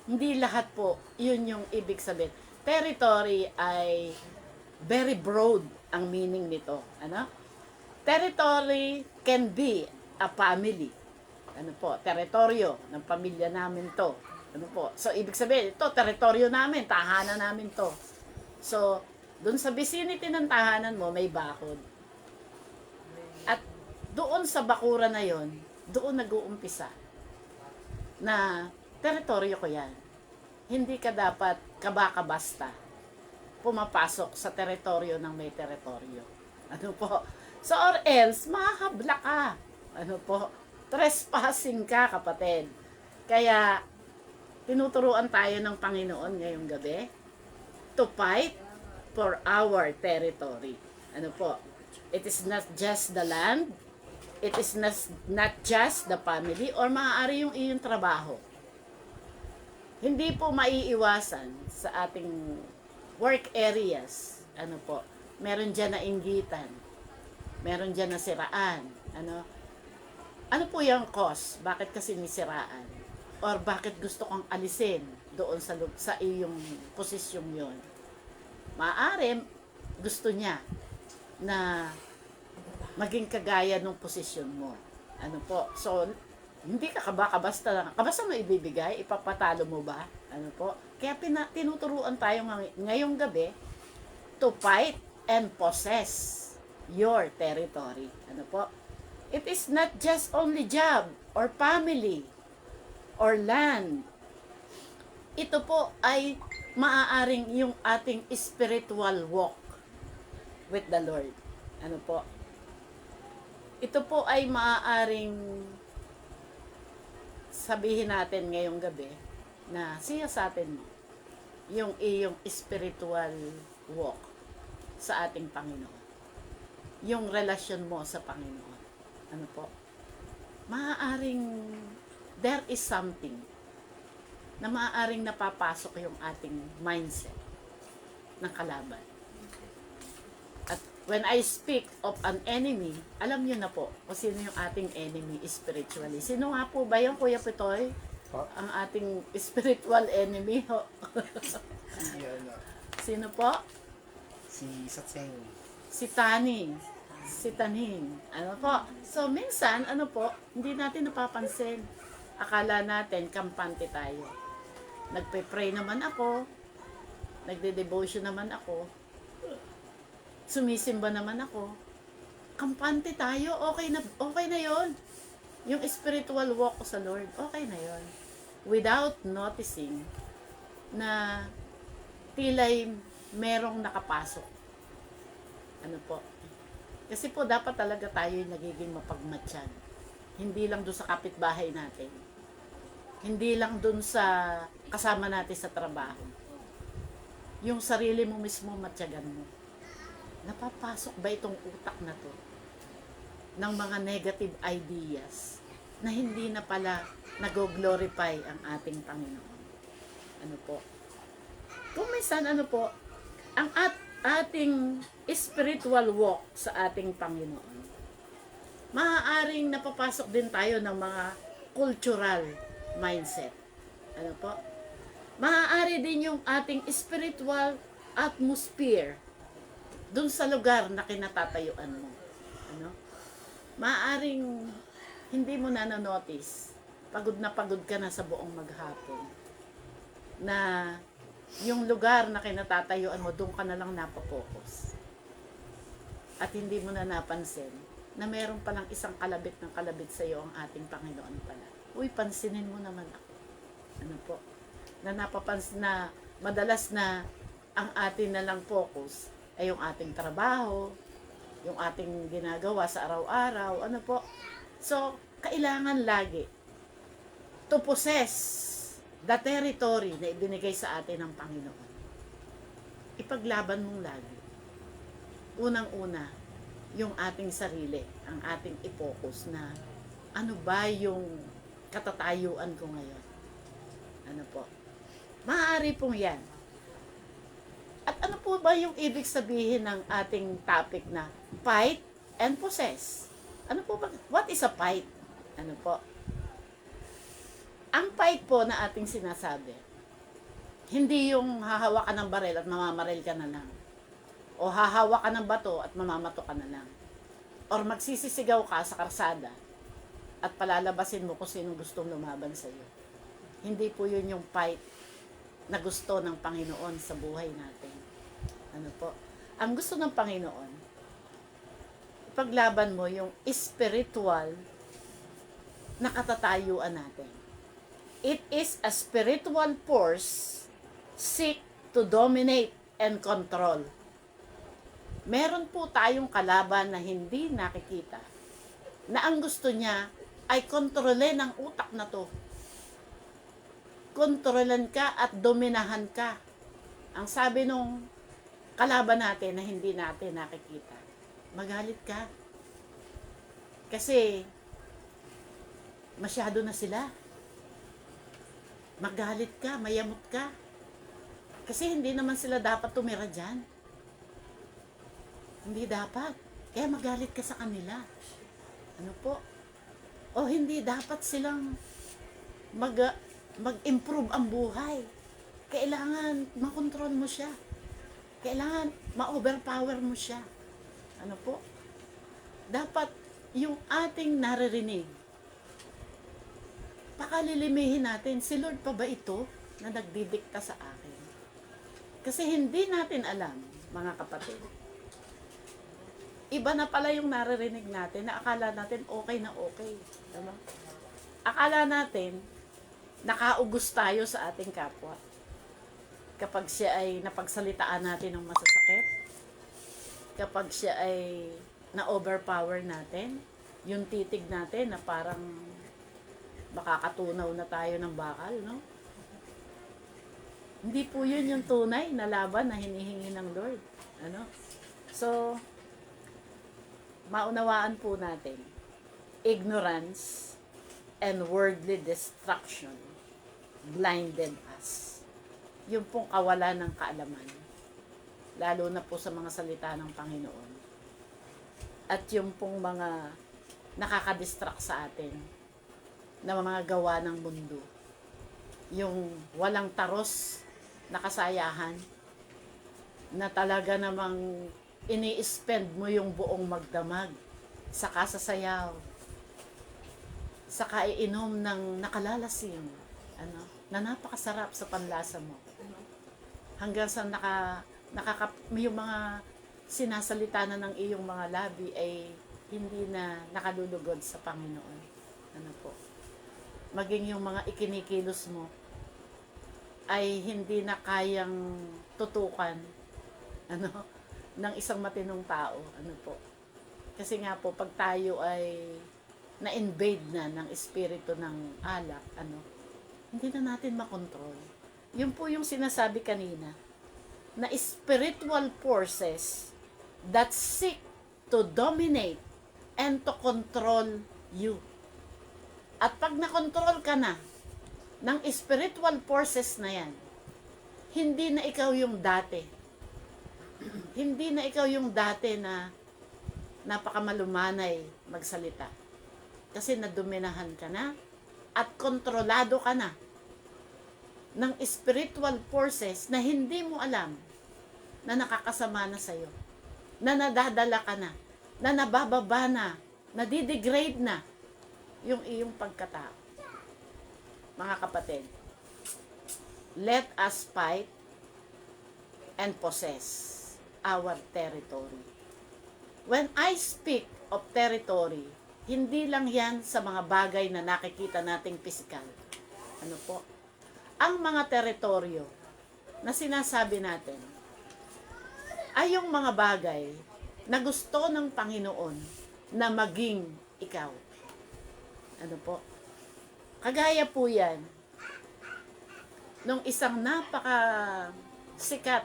hindi lahat po 'yun yung ibig sabihin. Territory ay very broad ang meaning nito, Territory can be a family. Teritoryo ng pamilya namin to. So, ibig sabihin, ito, teritoryo namin, tahanan namin to. So, dun sa vicinity ng tahanan mo, may bakod. At doon sa bakura na yon, doon nag-uumpisa na teritoryo ko yan. Hindi ka dapat kabaka-basta pumapasok sa teritoryo ng may teritoryo. So, or else, mahahabla ka. Trespassing ka, kapatid. Kaya, tinuturuan tayo ng Panginoon ngayong gabi to fight for our territory. It is not just the land, it is not just the family, or maaari yung iyong trabaho. Hindi po maiiwasan sa ating work areas. Meron dyan na inggitan. Meron dyan na siraan. Ano po yung cause? Bakit kasi nisiraan? Or bakit gusto kong alisin doon sa iyong posisyong yon? Maaari, gusto niya na maging kagaya ng posisyon mo. So, hindi ka kabaka-basta lang. Kabasta mo ibibigay, ipapatalo mo ba? Kaya tinuturuan tayo ngayong gabi to fight and possess your territory. It is not just only job or family or land. Ito po ay maaaring yung ating spiritual walk with the Lord. Ito po ay maaaring sabihin natin ngayong gabi na siya sa atin mo yung iyong spiritual walk sa ating Panginoon. Yung relasyon mo sa Panginoon. Maaaring there is something na maaaring napapasok yung ating mindset ng kalaban. At when I speak of an enemy, alam niyo na po kung sino yung ating enemy spiritually. Sino nga po ba yung Kuya Pitoy? Ang ating spiritual enemy. Sino po? Si Satseng. Si Taning. Si Taning. So, minsan, hindi natin napapansin. Akala natin, kampante tayo. Nagpe-pray naman ako. Nagde-devotion naman ako. Sumisimba naman ako. Kampante tayo, okay na yon. Yung spiritual walk ko sa Lord, okay na yon. Without noticing na tila'y merong nakapasok. Kasi po dapat talaga tayo yung nagiging mapagmatyan. Hindi lang doon sa kapitbahay natin. Hindi lang doon sa kasama natin sa trabaho. Yung sarili mo mismo matyagan mo. Napapasok ba itong utak na to ng mga negative ideas na hindi na pala nag-glorify ang ating Panginoon? Kung minsan ang ating spiritual walk sa ating Panginoon, maaaring napapasok din tayo ng mga cultural mindset. Maaari din yung ating spiritual atmosphere dun sa lugar na kinatatayuan mo. Maaaring hindi mo na-notice, pagod ka na sa buong maghapon, na yung lugar na kinatatayuan mo, doon ka na lang napapokus. At hindi mo na napansin na meron palang isang kalabit ng kalabit sa iyo ang ating Panginoon pala. Uy, pansinin mo naman ako. Na napapansin na madalas na ang atin na lang focus ay yung ating trabaho, yung ating ginagawa sa araw-araw, ano po. So, kailangan lagi to possess the territory na ibinigay sa atin ng Panginoon. Ipaglaban mong lagi. Unang-una, yung ating sarili, ang ating i-focus na ano ba yung katatayuan ko ngayon. Ano po? Maaari pong yan. At ano po ba yung ibig sabihin ng ating topic na fight and possess? Ano po ba? What is a fight? Ano po? Ang fight po na ating sinasabi, hindi yung hahawa ka ng baril at mamamaril ka na lang. O hahawa ka ng bato at mamamato ka na lang. Or magsisisigaw ka sa karsada at palalabasin mo kung sino gustong lumaban sa iyo. Hindi po yun yung fight na gusto ng Panginoon sa buhay natin. Ano po? Ang gusto ng Panginoon, ipaglaban mo yung spiritual na katatayuan natin. It is a spiritual force seek to dominate and control. Meron po tayong kalaban na hindi nakikita, na ang gusto niya ay kontrolin ang utak na to. Kontrolan ka at dominahan ka. Ang sabi nung kalaban natin na hindi natin nakikita, magalit ka. Kasi masyado na sila. Magalit ka, mayamot ka. Kasi hindi naman sila dapat tumira dyan. Hindi dapat. Kaya magalit ka sa kanila. Ano po? O hindi dapat silang mag-improve ang buhay. Kailangan makontrol mo siya. Kailangan ma-overpower mo siya. Ano po? Dapat yung ating naririnig, pakalilimihin natin, si Lord pa ba ito na nagdidikta sa akin? Kasi hindi natin alam, mga kapatid. Iba na pala yung naririnig natin na akala natin okay na okay. Diba? Akala natin nakaugos tayo sa ating kapwa. Kapag siya ay napagsalitaan natin ng masasakit, kapag siya ay na-overpower natin, yung titig natin na parang makakatunaw na tayo ng bakal, no? Hindi po yun yung tunay na laban na hinihingi ng Lord. Ano? So, maunawaan po natin, ignorance and worldly distraction blinded us. Yung pong kawalan ng kaalaman, lalo na po sa mga salita ng Panginoon. At yung pong mga nakakadistract sa atin na mga gawa ng mundo. Yung walang taros na kasayahan na talaga namang ini-spend mo yung buong magdamag sa kasasayaw, sa kaiinom ng nakalalasing, na napakasarap sa panlasa mo. Hanggang sa yung mga sinasalita na ng iyong mga labi ay hindi na nakalulugod sa Panginoon. Ano po? Maging yung mga ikinikilos mo ay hindi na kayang tutukan ng isang matinong tao. Ano po? Kasi nga po, pag tayo ay na-invade na ng espiritu ng alak, hindi na natin makontrol. Yun po yung sinasabi kanina, na spiritual forces that seek to dominate and to control you. At pag nakontrol ka na ng spiritual forces na yan, hindi na ikaw yung dati. Hindi na ikaw yung dati na napakamalumanay magsalita. Kasi nadominahan ka na at kontrolado ka na ng spiritual forces na hindi mo alam na nakakasama na sa'yo, na nadadala ka na nabababa na, nadidegrade na yung iyong pagkatao. Mga kapatid, let us fight and possess our territory. When I speak of territory, hindi lang yan sa mga bagay na nakikita nating pisikal. Ano po? Ang mga teritoryo na sinasabi natin ay yung mga bagay na gusto ng Panginoon na maging ikaw. Ano po? Kagaya po yan nung isang napaka sikat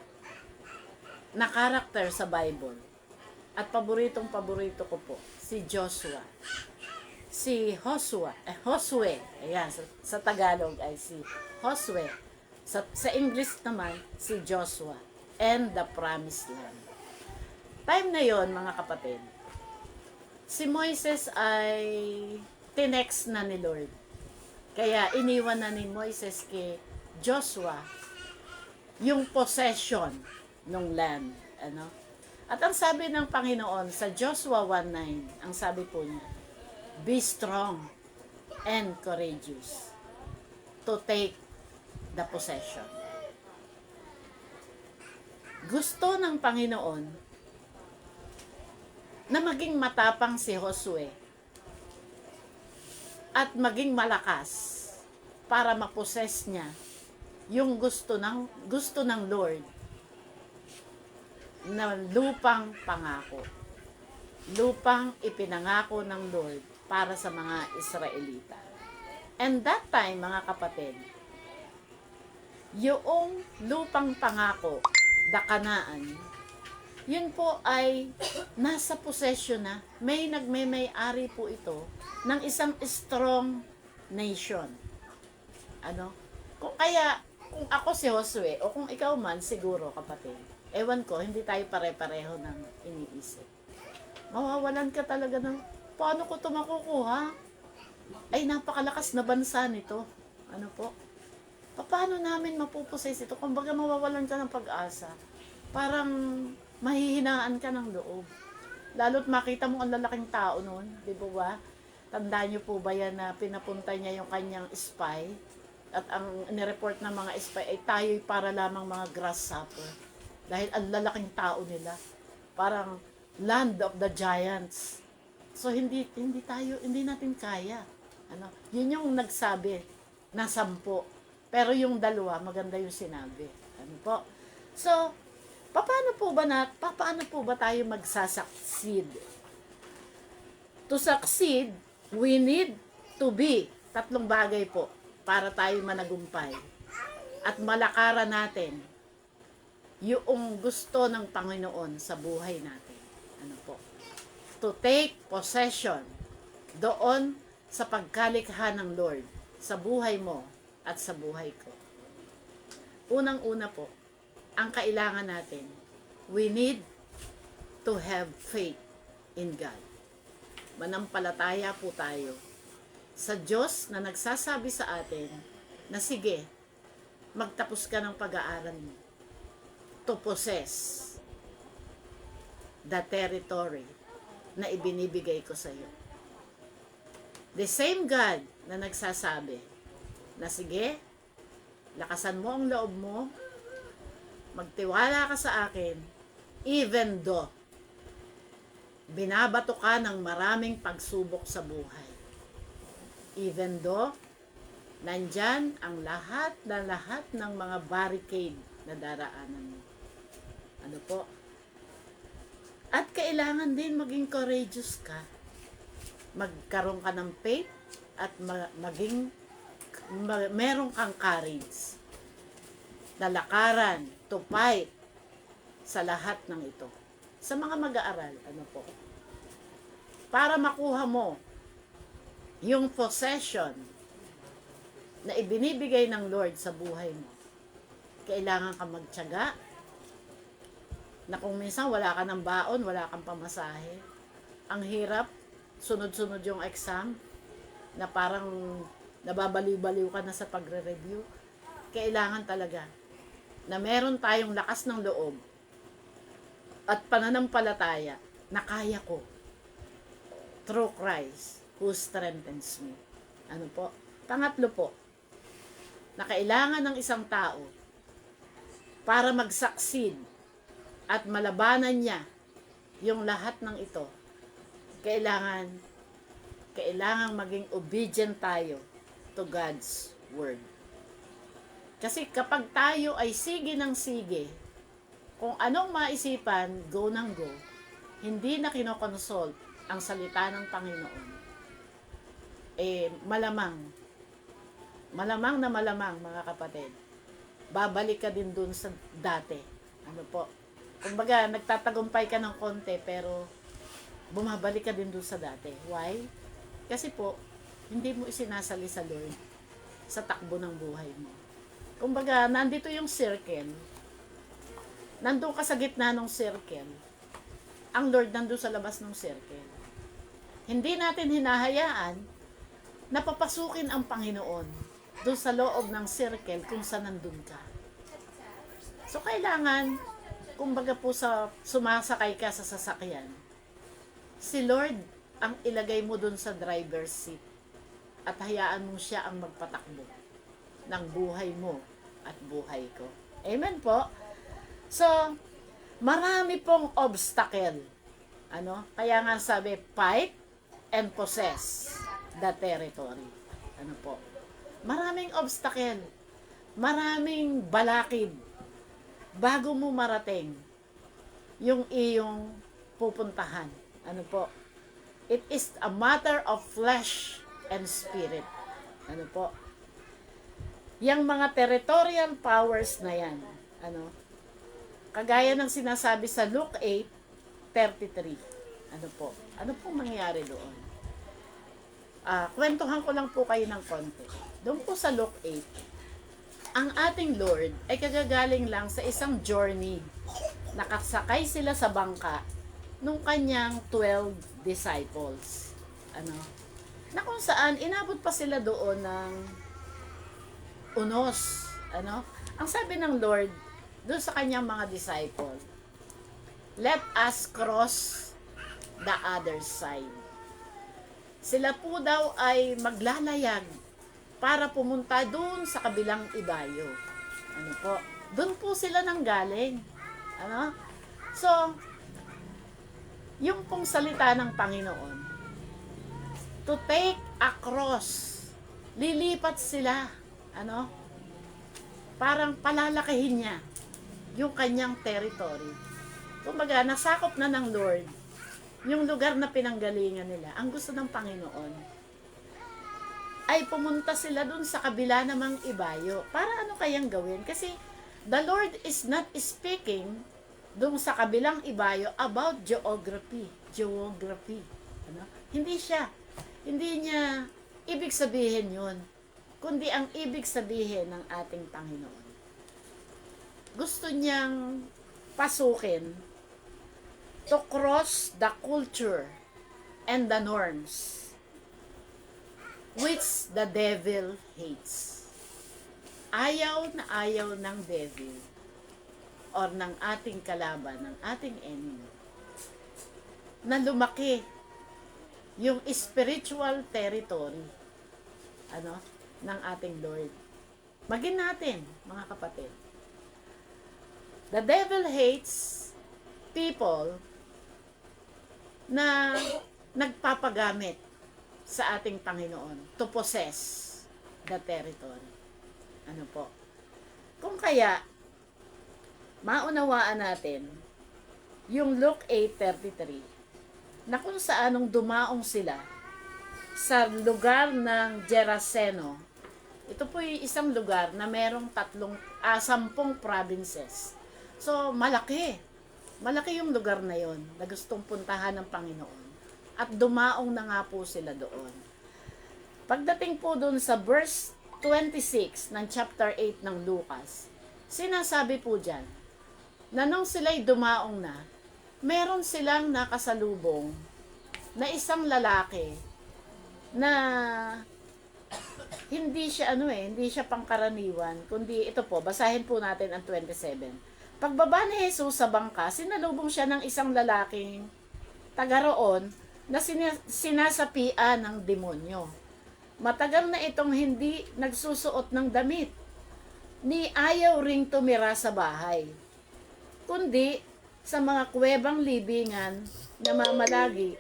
na karakter sa Bible. At paboritong-paborito ko po, si Joshua. Si Josue. Ayan, sa Tagalog ay si Josue. Sa English naman, si Joshua. And the Promised Land. Time na yon mga kapatid, si Moises ay tinext na ni Lord. Kaya iniwan na ni Moises kay Joshua yung possession ng land. Ano? At ang sabi ng Panginoon sa Joshua 1:9, ang sabi po niya, be strong and courageous to take the possession. Gusto ng Panginoon na maging matapang si Josue at maging malakas para maposes niya yung gusto ng Lord na lupang pangako. Lupang ipinangako ng Lord para sa mga Israelita. And that time, mga kapatid, yung lupang pangako, Dakanaan, yun po ay nasa possession na, may nagmemay-ari po ito ng isang strong nation. Ano? Kung ako si Josue, o kung ikaw man, siguro kapatid, ewan ko, hindi tayo pare-pareho ng iniisip. Mawawalan ka talaga ng, paano ko ito makukuha? Ay, napakalakas na bansa nito. Ano po? Paano namin mapupusay ito? Kumbaga mawawalan ka ng pag-asa. Parang mahihinaan ka ng loob. Lalo't makita mo ang lalaking tao noon, di ba? Tandaan niyo po ba yan na pinapunta niya yung kanyang spy? At ang nireport ng mga spy ay tayo'y para lamang mga grasshopper. Dahil ang lalaking tao nila. Parang land of the giants. So hindi natin kaya. Ano? Yun yung nagsabi na 10. Pero yung 2, maganda yung sinabi. Ano po? So, paano po ba tayo magsasucceed? To succeed, we need to be 3 bagay po para tayo managumpay. At malakaran natin yung gusto ng Panginoon sa buhay natin. Ano po? To take possession doon sa pagkalikha ng Lord sa buhay mo at sa buhay ko. Unang-una po, ang kailangan natin, we need to have faith in God. Manampalataya po tayo sa Diyos na nagsasabi sa atin na sige, magtapos ka ng pag-aaral mo to possess the territory na ibinibigay ko sa iyo. The same God na nagsasabi na sige, lakasan mo ang loob mo, magtiwala ka sa akin, even though binabato ka ng maraming pagsubok sa buhay. Even though nandyan ang lahat ng mga barricade na daraanan mo. Ano po? At kailangan din maging courageous ka. Magkaroon ka ng faith at meron kang courage na lakaran to fight sa lahat ng ito. Sa mga mag-aaral, ano po? Para makuha mo yung possession na ibinibigay ng Lord sa buhay mo, kailangan ka magtiyaga na kung minsan wala ka ng baon, wala kang pamasahe. Ang hirap, sunod-sunod yung exam, na parang nababaliw-baliw ka na sa pagre-review. Kailangan talaga na meron tayong lakas ng loob at pananampalataya na kaya ko through Christ who strengthens me. Ano po? Pangatlo po, na kailangan ng isang tao para mag-succeed at malabanan niya yung lahat ng ito, kailangan maging obedient tayo to God's Word. Kasi kapag tayo ay sige ng sige, kung anong maisipan, go ng go, hindi na kinokonsult ang salita ng Panginoon, malamang na malamang, mga kapatid, babalik ka din dun sa dati. Ano po? Kumbaga, nagtatagumpay ka ng konti, pero bumabalik ka din dun sa dati. Why? Kasi po, hindi mo isinasali sa Lord sa takbo ng buhay mo. Kumbaga, nandito yung circle. Nandun ka sa gitna ng circle. Ang Lord nandun sa labas ng circle. Hindi natin hinahayaan na papasukin ang Panginoon doon sa loob ng circle kung saan nandun ka. So, kailangan, kumbaga po sumasakay ka sa sasakyan, si Lord ang ilagay mo doon sa driver's seat at hayaan mo siya ang magpatakbo ng buhay mo at buhay ko. Amen po? So, marami pong obstacle. Kaya nga sabi, fight and possess the territory. Po? Maraming obstacle. Maraming balakid bago mo marating yung iyong pupuntahan. Po? It is a matter of flesh and spirit. Po? Yang mga territorial powers na yan, kagaya ng sinasabi sa Luke 8:33. Po? Ano po mangyayari doon? Kwentuhan ko lang po kayo ng konti. Doon po sa Luke 8, ang ating Lord ay kagagaling lang sa isang journey. Nakasakay sila sa bangka nung kanyang 12 disciples. Na kung saan, inabot pa sila doon ng unos. Ang sabi ng Lord, doon sa kanyang mga disciple, let us cross the other side. Sila po daw ay maglalayag para pumunta doon sa kabilang ibayo. Po? Doon po sila nanggaling. So, yung pong salita ng Panginoon, to take across, lilipat sila, parang palalakihin niya yung kanyang territory. Kumbaga, nasakop na ng Lord yung lugar na pinanggalingan nila. Ang gusto ng Panginoon ay pumunta sila dun sa kabila namang ibayo. Para ano kayang gawin? Kasi the Lord is not speaking dun sa kabilang ibayo about geography. Hindi niya ibig sabihin yun, kundi ang ibig sabihin ng ating Panginoon, gusto niyang pasukin to cross the culture and the norms which the devil hates. Ayaw na ayaw ng devil or ng ating kalaban, ng ating enemy, na lumaki yung spiritual territory ng ating Lord. Maging natin, mga kapatid. The devil hates people na nagpapagamit sa ating Panginoon to possess the territory. Po? Kung kaya, maunawaan natin yung Luke 8:33 na kung saan nung dumaong sila sa lugar ng Geraseno. Ito po yung isang lugar na merong 10 provinces. So, malaki. Malaki yung lugar na yon na gustong puntahan ng Panginoon. At dumaong na nga po sila doon. Pagdating po doon sa verse 26 ng chapter 8 ng Lucas, sinasabi po dyan, na nung sila'y dumaong na, meron silang nakasalubong na isang lalaki na hindi siya hindi siya pangkaraniwan, kundi ito po, basahin po natin ang 27. Pagbaba ni Jesus sa bangka, sinalubong siya ng isang lalaking taga roon na sinasapian ng demonyo. Matagal na itong hindi nagsusuot ng damit, ni ayaw ring tumira sa bahay, kundi sa mga kuwebang libingan na mamalagi.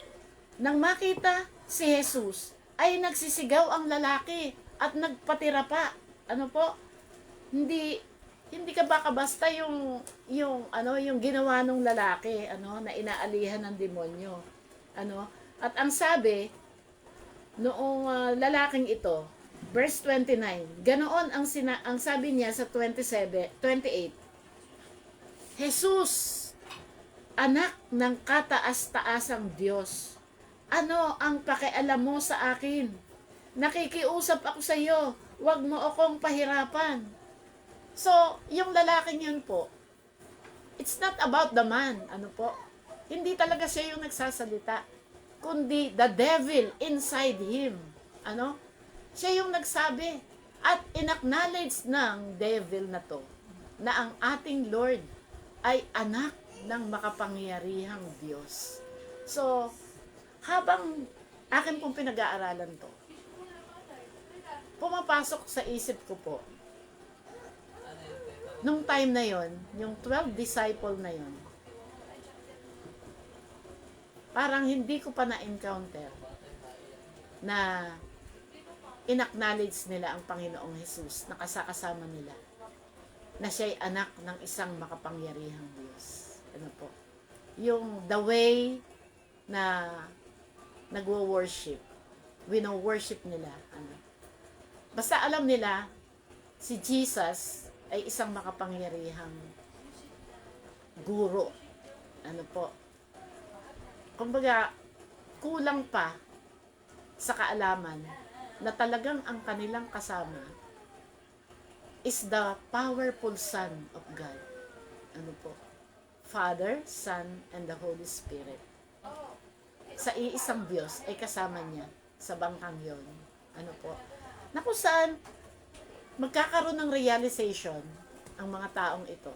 Nang makita si Jesus, ay nagsisigaw ang lalaki at nagpatira pa. Po? Hindi Hindi ka baka basta yung ginawa ng lalaki, na inaalihan ng demonyo. At ang sabi, noong lalaking ito, verse 29, ganoon ang sabi niya sa 28, Jesus, anak ng kataas-taasang Diyos, ano ang pakialam mo sa akin? Nakikiusap ako sa iyo, wag mo akong pahirapan. So, yung lalaking yun po, it's not about the man, hindi talaga siya yung nagsasalita, kundi the devil inside him, siya yung nagsabi, at inacknowledge ng devil na to, na ang ating Lord ay anak ng makapangyarihang Diyos. So, habang akin pong pinag-aaralan to, pumapasok sa isip ko po, nung time na yon, yung 12 disciple na yon, parang hindi ko pa na-encounter na inacknowledge nila ang Panginoong Jesus na kasama nila, na siya'y anak ng isang makapangyarihang Diyos. Yung the way na nagwo-worship, wino-worship nila, basta alam nila si Jesus ay isang makapangyarihang guro. Kumbaga, kulang pa sa kaalaman na talagang ang kanilang kasama is the powerful Son of God. Father, Son, and the Holy Spirit. Sa iisang Diyos ay kasama niya sa bangkang yon. Na kung saan magkakaroon ng realization ang mga taong ito.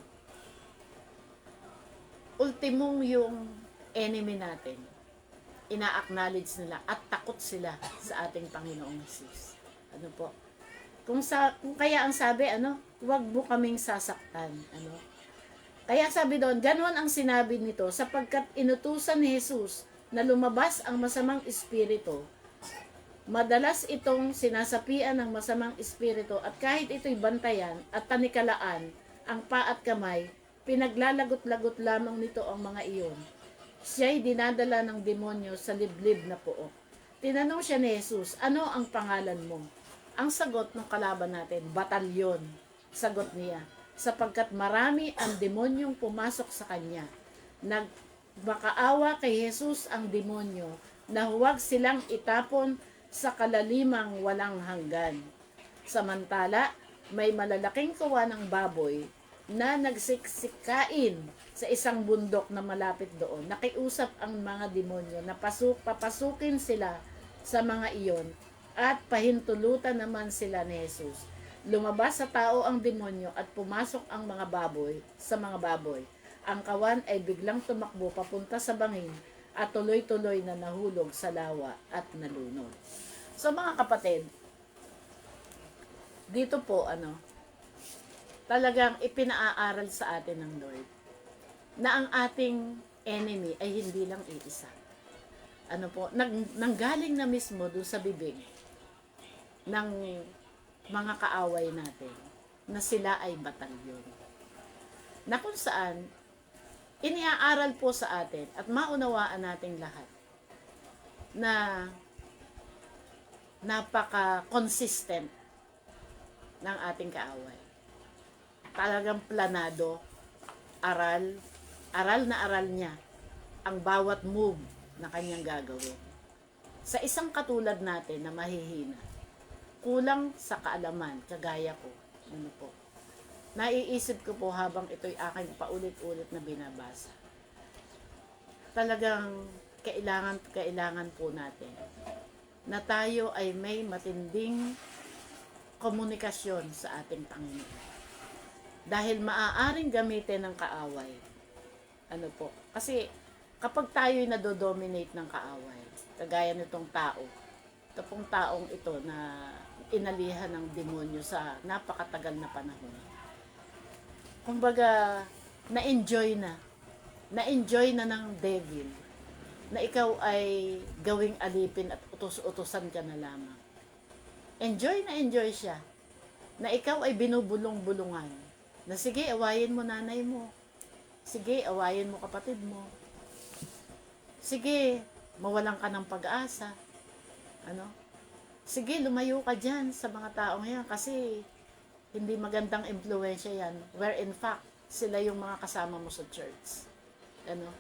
Ultimong yung enemy natin, ina-acknowledge nila at takot sila sa ating Panginoong Jesus. Kung kaya ang sabi, wag mo kaming sasaktan. Kaya sabi doon, ganoon ang sinabi nito, sapagkat inutusan ni Jesus na lumabas ang masamang espiritu. Madalas itong sinasapian ng masamang espiritu at kahit ito'y bantayan at tanikalaan ang paa at kamay, pinaglalagot-lagot lamang nito ang mga iyon. Siya'y dinadala ng demonyo sa liblib na pook. Tinanong siya ni Jesus, ano ang pangalan mo? Ang sagot ng kalaban natin, batalyon. Sagot niya, sapagkat marami ang demonyong pumasok sa kanya. Nagmakaawa kay Jesus ang demonyo na huwag silang itapon sa kalalimang walang hanggan. Samantala, may malalaking kawan ng baboy na nagsiksikain sa isang bundok na malapit doon. Nakiusap ang mga demonyo na papasukin sila sa mga iyon at pahintulutan naman sila ni Jesus. Lumabas sa tao ang demonyo at pumasok ang mga baboy sa mga baboy. Ang kawan ay biglang tumakbo papunta sa bangin at tuloy-tuloy na nahulog sa lawa at nalunod. So mga kapatid, dito po talagang ipinaaral sa atin ng Lord na ang ating enemy ay hindi lang iisa. Nanggaling na mismo doon sa bibig ng mga kaaway natin na sila ay batalyon. Na kung saan iniaaral po sa atin at maunawaan nating lahat na napaka-consistent ng ating kaaway. Talagang planado, aral na aral niya ang bawat move na kanyang gagawin. Sa isang katulad natin na mahihina, kulang sa kaalaman, kagaya ko, naiisip ko po habang ito'y aking paulit-ulit na binabasa. Talagang kailangan po natin na tayo ay may matinding komunikasyon sa ating Panginoon. Dahil maaaring gamitin ng kaaway. Kasi kapag tayo'y nadodominate ng kaaway, kagaya nitong tao, ito pong taong ito na inalihan ng demonyo sa napakatagal na panahon. Kumbaga, na-enjoy na ng devil na ikaw ay gawing alipin at utos-utosan ka na lamang. Enjoy na enjoy siya na ikaw ay binubulong-bulungan Na sige, awayin mo nanay mo. Sige, awayin mo kapatid mo. Sige, mawalan ka ng pag-asa. Ano? Sige, lumayo ka dyan sa mga taong yan kasi hindi magandang impluensya yan. Where in fact, sila yung mga kasama mo sa church. Ano?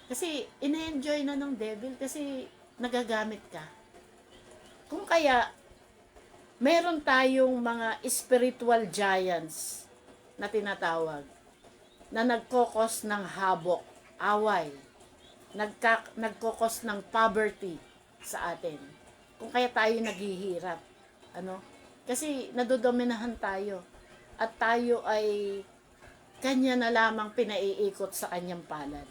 Kasi ina-enjoy na ng devil kasi nagagamit ka. Kung kaya, meron tayong mga spiritual giants na tinatawag na nagkokos ng habok, away, nagkokos ng poverty sa atin. Kung kaya tayo naghihirap. Ano? Kasi nadodominahan tayo. At tayo ay kanya na lamang pinaiikot sa kanyang palad.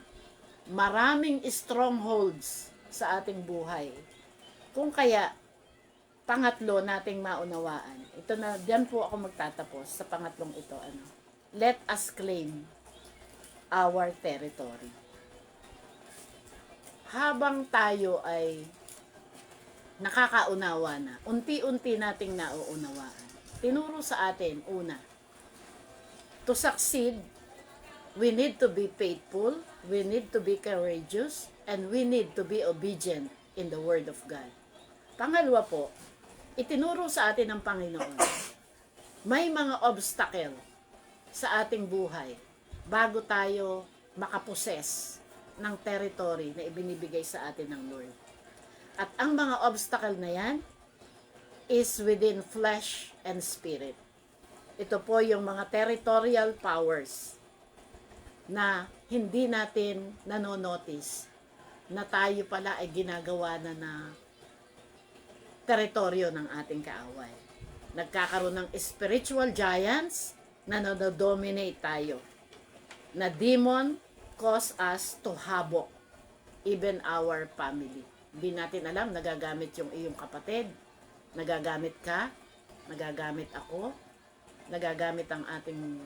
Maraming strongholds sa ating buhay. Kung kaya, pangatlo nating maunawaan. Ito na, diyan po ako magtatapos sa pangatlong ito. Ano? Let us claim our territory. Habang tayo ay nakakaunawa na, unti-unti nating nauunawaan. Tinuro sa atin, una, to succeed, we need to be faithful, we need to be courageous, and we need to be obedient in the Word of God. Pangalawa po, itinuro sa atin ng Panginoon, may mga obstacle sa ating buhay bago tayo makaposes ng territory na ibinibigay sa atin ng Lord. At ang mga obstacle na yan is within flesh and spirit. Ito po yung mga territorial powers na hindi natin nanonotice na tayo pala ay ginagawa na teritoryo ng ating kaaway. Nagkakaroon ng spiritual giants na nanodominate tayo. Na demon cause us to havoc even our family. Hindi natin alam, nagagamit yung iyong kapatid, nagagamit ka, nagagamit ako, nagagamit ang ating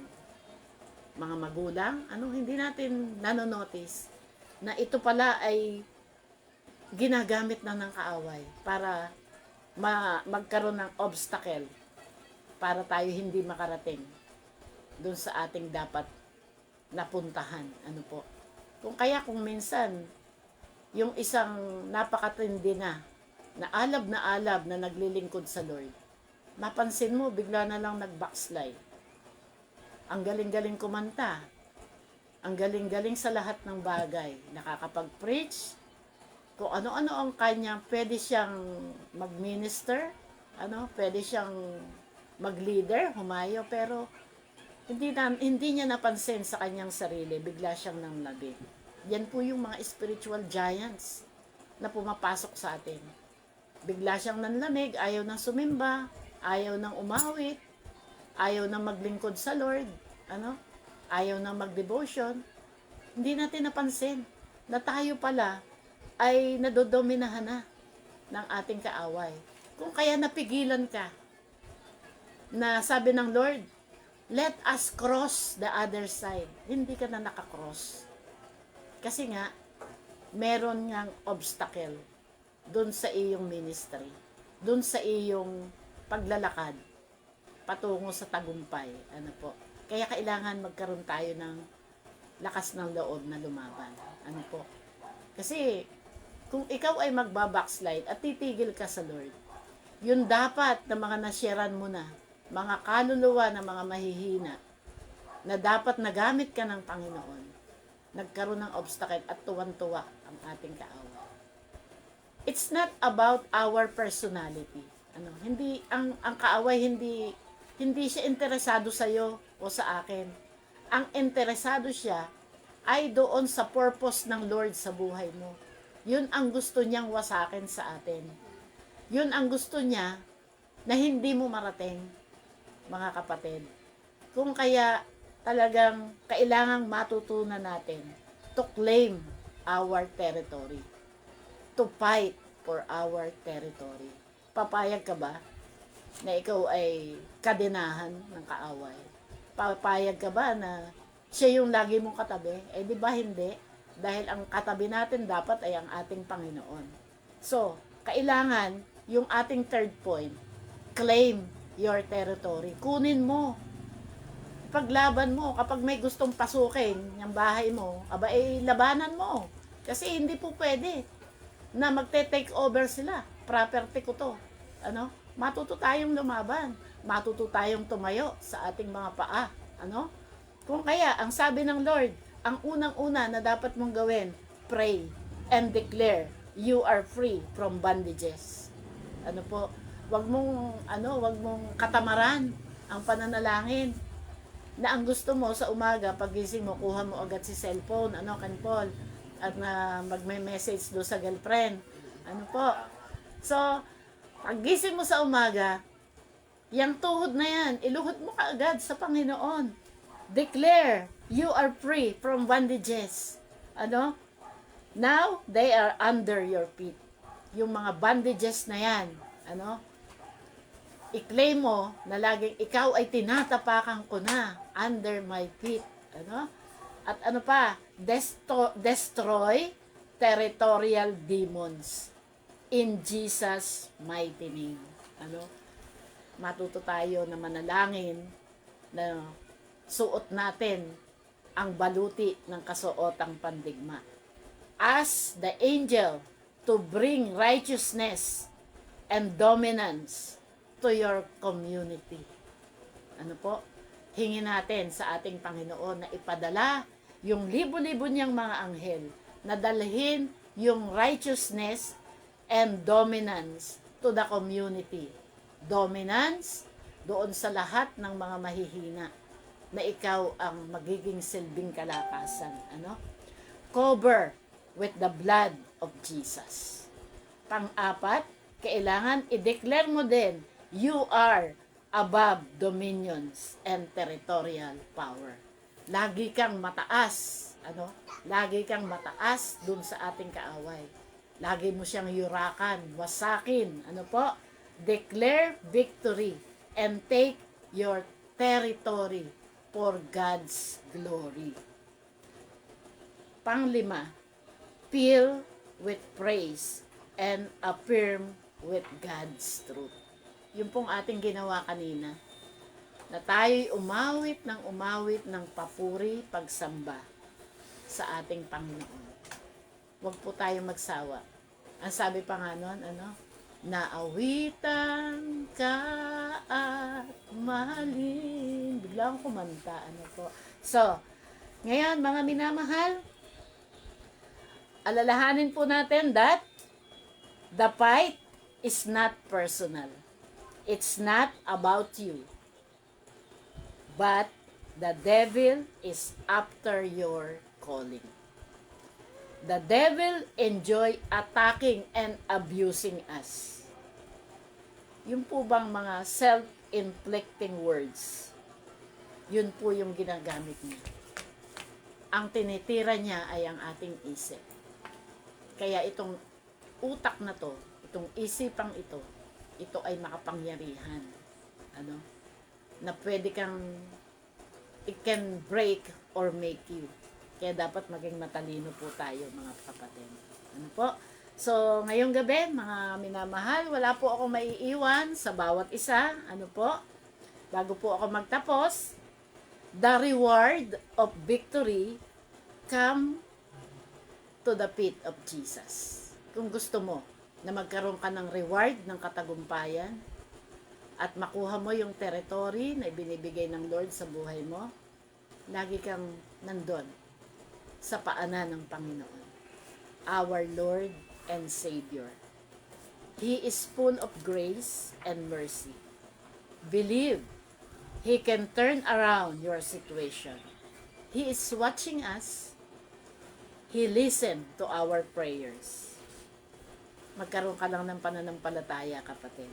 mga magulang. Ano, hindi natin nanonotice na ito pala ay ginagamit na ng kaaway para magkaroon ng obstacle para tayo hindi makarating doon sa ating dapat napuntahan. Ano po? Kung minsan, yung isang napakatindi na alab na naglilingkod sa Lord, mapansin mo, bigla na lang nag-backslide. Ang galing-galing kumanta. Ang galing-galing sa lahat ng bagay. Nakakapag-preach. Kung ano-ano ang kanya, pwede siyang mag-minister, pwede siyang mag-leader, humayo, pero hindi niya napansin sa kanyang sarili, bigla siyang nanglabing. Yan po yung mga spiritual giants na pumapasok sa atin. Bigla siyang nanlamig, ayaw nang sumimba, ayaw nang umawit, ayaw nang maglingkod sa Lord, ayaw nang mag-devotion. Hindi natin napansin na tayo pala ay nadodominahan na ng ating kaaway. Kung kaya napigilan ka, na sabi ng Lord, let us cross the other side. Hindi ka na nakakross. Kasi nga, meron ngang obstacle doon sa iyong ministry, doon sa iyong paglalakad patungo sa tagumpay. Ano po? Kaya kailangan magkaroon tayo ng lakas ng loob na lumaban. Ano po? Kasi kung ikaw ay magbabackslide at titigil ka sa Lord, yun dapat na mga nasyaran mo na, mga kaluluwa na mga mahihina, na dapat nagamit ka ng Panginoon, nagkaroon ng obstacle at tuwan-tuwa ang ating kaaway. It's not about our personality. Hindi ang kaaway hindi siya interesado sa iyo o sa akin. Ang interesado siya ay doon sa purpose ng Lord sa buhay mo. Yun ang gusto niyang wasakin sa atin. Yun ang gusto niya na hindi mo marating, mga kapatid. Kung kaya talagang kailangang matutunan natin to claim our territory, to fight for our territory. Papayag ka ba na ikaw ay kadenahan ng kaaway? Papayag ka ba na siya yung lagi mong katabi? Di ba hindi? Dahil ang katabi natin dapat ay ang ating Panginoon. So, kailangan yung ating third point, claim your territory. Kunin mo ipaglaban mo. Kapag may gustong pasukin yung bahay mo, aba labanan mo. Kasi hindi po pwede na magte-take over sila. Property ko to. Ano? Matuto tayong lumaban. Matuto tayong tumayo sa ating mga paa. Ano? Kung kaya, ang sabi ng Lord, ang unang-una na dapat mong gawin, pray and declare you are free from bondages. Ano po? Wag mong katamaran ang pananalangin. Na ang gusto mo sa umaga, pagising mo, kuha mo agad si cellphone, Ken Paul, at na magme-message do sa girlfriend. Ano po? So, pagising mo sa umaga, yung tuhod na yan, iluhod mo kaagad sa Panginoon. Declare, you are free from bondages. Ano? Now, they are under your feet. Yung mga bondages na yan, ano? I-claim mo na laging ikaw ay tinatapakan ko na under my feet. Ano? At ano pa? Destroy territorial demons in Jesus' mighty name. Ano? Matuto tayo na manalangin na suot natin ang baluti ng kasuotang pandigma. Ask the angel to bring righteousness and dominance to your community. Ano po? Hingin natin sa ating Panginoon na ipadala yung libo-libo niyang mga anghel na dalhin yung righteousness and dominance to the community. Dominance doon sa lahat ng mga mahihina na ikaw ang magiging silbing kalakasan. Ano? Cover with the blood of Jesus. Pang-apat, kailangan i-declare mo din, you are above dominions and territorial power. Lagi kang mataas, ano? Lagi kang mataas dun sa ating kaaway. Lagi mo siyang yurakan, wasakin, ano po? Declare victory and take your territory for God's glory. Panglima, fill with praise and affirm with God's truth. Yung pong ating ginawa kanina, na tayo'y umawit ng papuri, pagsamba sa ating Panginoon. Huwag po tayong magsawa. Ang sabi pa nga nun, naawitan ka at mahalin. Bigla akong kumanta, So, ngayon, mga minamahal, alalahanin po natin that the fight is not personal. It's not about you. But the devil is after your calling. The devil enjoy attacking and abusing us. Yun po bang mga self-inflicting words? Yun po yung ginagamit niya. Ang tinitira niya ay ang ating isip. Kaya itong utak na to, itong isipang ito ay makapangyarihan. Na pwede kang, it can break or make you. Kaya dapat maging matalino po tayo, mga kapatid. Ano po? So, ngayong gabi, mga minamahal, wala po ako maiiwan sa bawat isa. Ano po? Bago po ako magtapos, the reward of victory come to the feet of Jesus. Kung gusto mo na magkaroon ka ng reward ng katagumpayan at makuha mo yung territory na ibinibigay ng Lord sa buhay mo, lagi kang nandun sa paanan ng Panginoon, our Lord and Savior. He is full of grace and mercy. Believe He can turn around your situation. He is watching us. He listened to our prayers. Magkaroon ka lang ng pananampalataya, kapatid.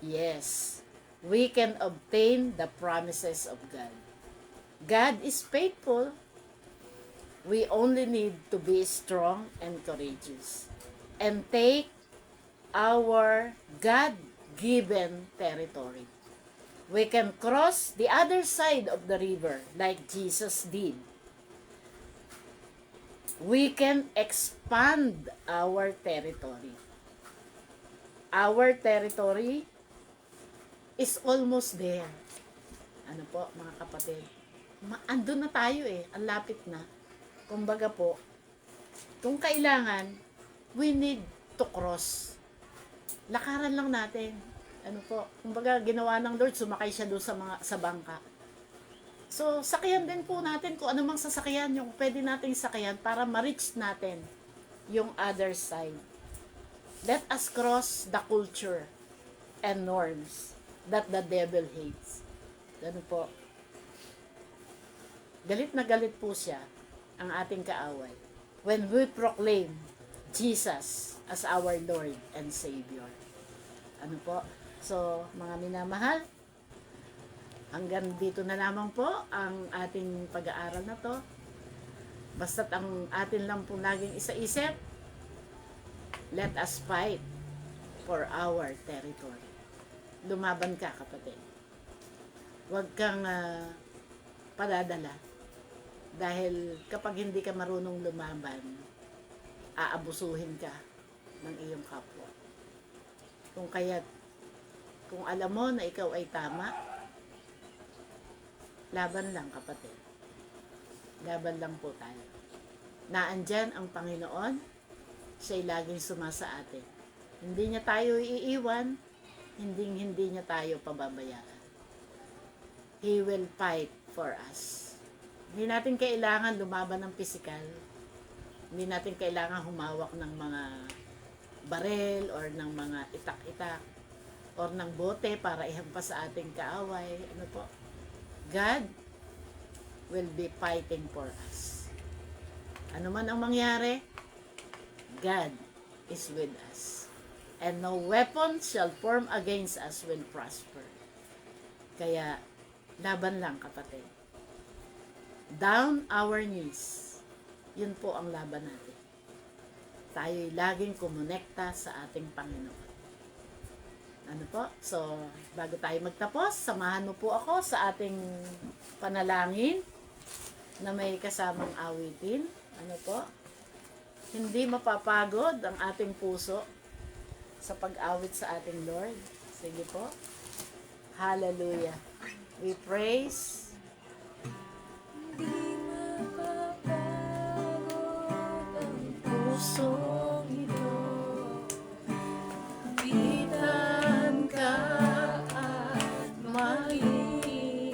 Yes, we can obtain the promises of God. God is faithful. We only need to be strong and courageous and take our God-given territory. We can cross the other side of the river like Jesus did. We can expand our territory. Our territory is almost there. Ano po, mga kapatid? Andun na tayo eh. Ang lapit na. Kumbaga po, kung kailangan, we need to cross. Lakaran lang natin. Ano po, kumbaga ginawa ng Lord, sumakay siya doon sa bangka. So, sakyan din po natin kung anumang sasakyan yung pwede nating sakyan para ma-reach natin yung other side. Let us cross the culture and norms that the devil hates. Ano po? Galit na galit po siya ang ating kaaway when we proclaim Jesus as our Lord and Savior. Ano po? So, mga minamahal, hanggang dito na lamang po ang ating pag-aaral na to. Basta't ang atin lang po laging isa-isip, let us fight for our territory. Lumaban ka, kapatid. Huwag kang padadala. Dahil kapag hindi ka marunong lumaban, aabusuhin ka ng iyong kapwa. Kung alam mo na ikaw ay tama, laban lang, kapatid. Laban lang po tayo. Naandyan ang Panginoon, siya'y laging sumasa atin. Hindi niya tayo iiwan, hindi niya tayo pababayaan. He will fight for us. Hindi natin kailangan lumaban ng pisikal. Hindi natin kailangan humawak ng mga barel or ng mga itak-itak or ng bote para ihampas sa ating kaaway. Ano po? God will be fighting for us. Ano man ang mangyari, God is with us. And no weapon shall form against us will prosper. Kaya, laban lang, kapatid. Down our knees. Yun po ang laban natin. Tayo'y laging kumonekta sa ating Panginoon. Ano po? So, bago tayo magtapos, samahan mo po ako sa ating panalangin na may kasamang awitin. Ano po? Hindi mapapagod ang ating puso sa pag-awit sa ating Lord. Sige po. Hallelujah. We praise. Pusong ito, bitan ka at mahilig,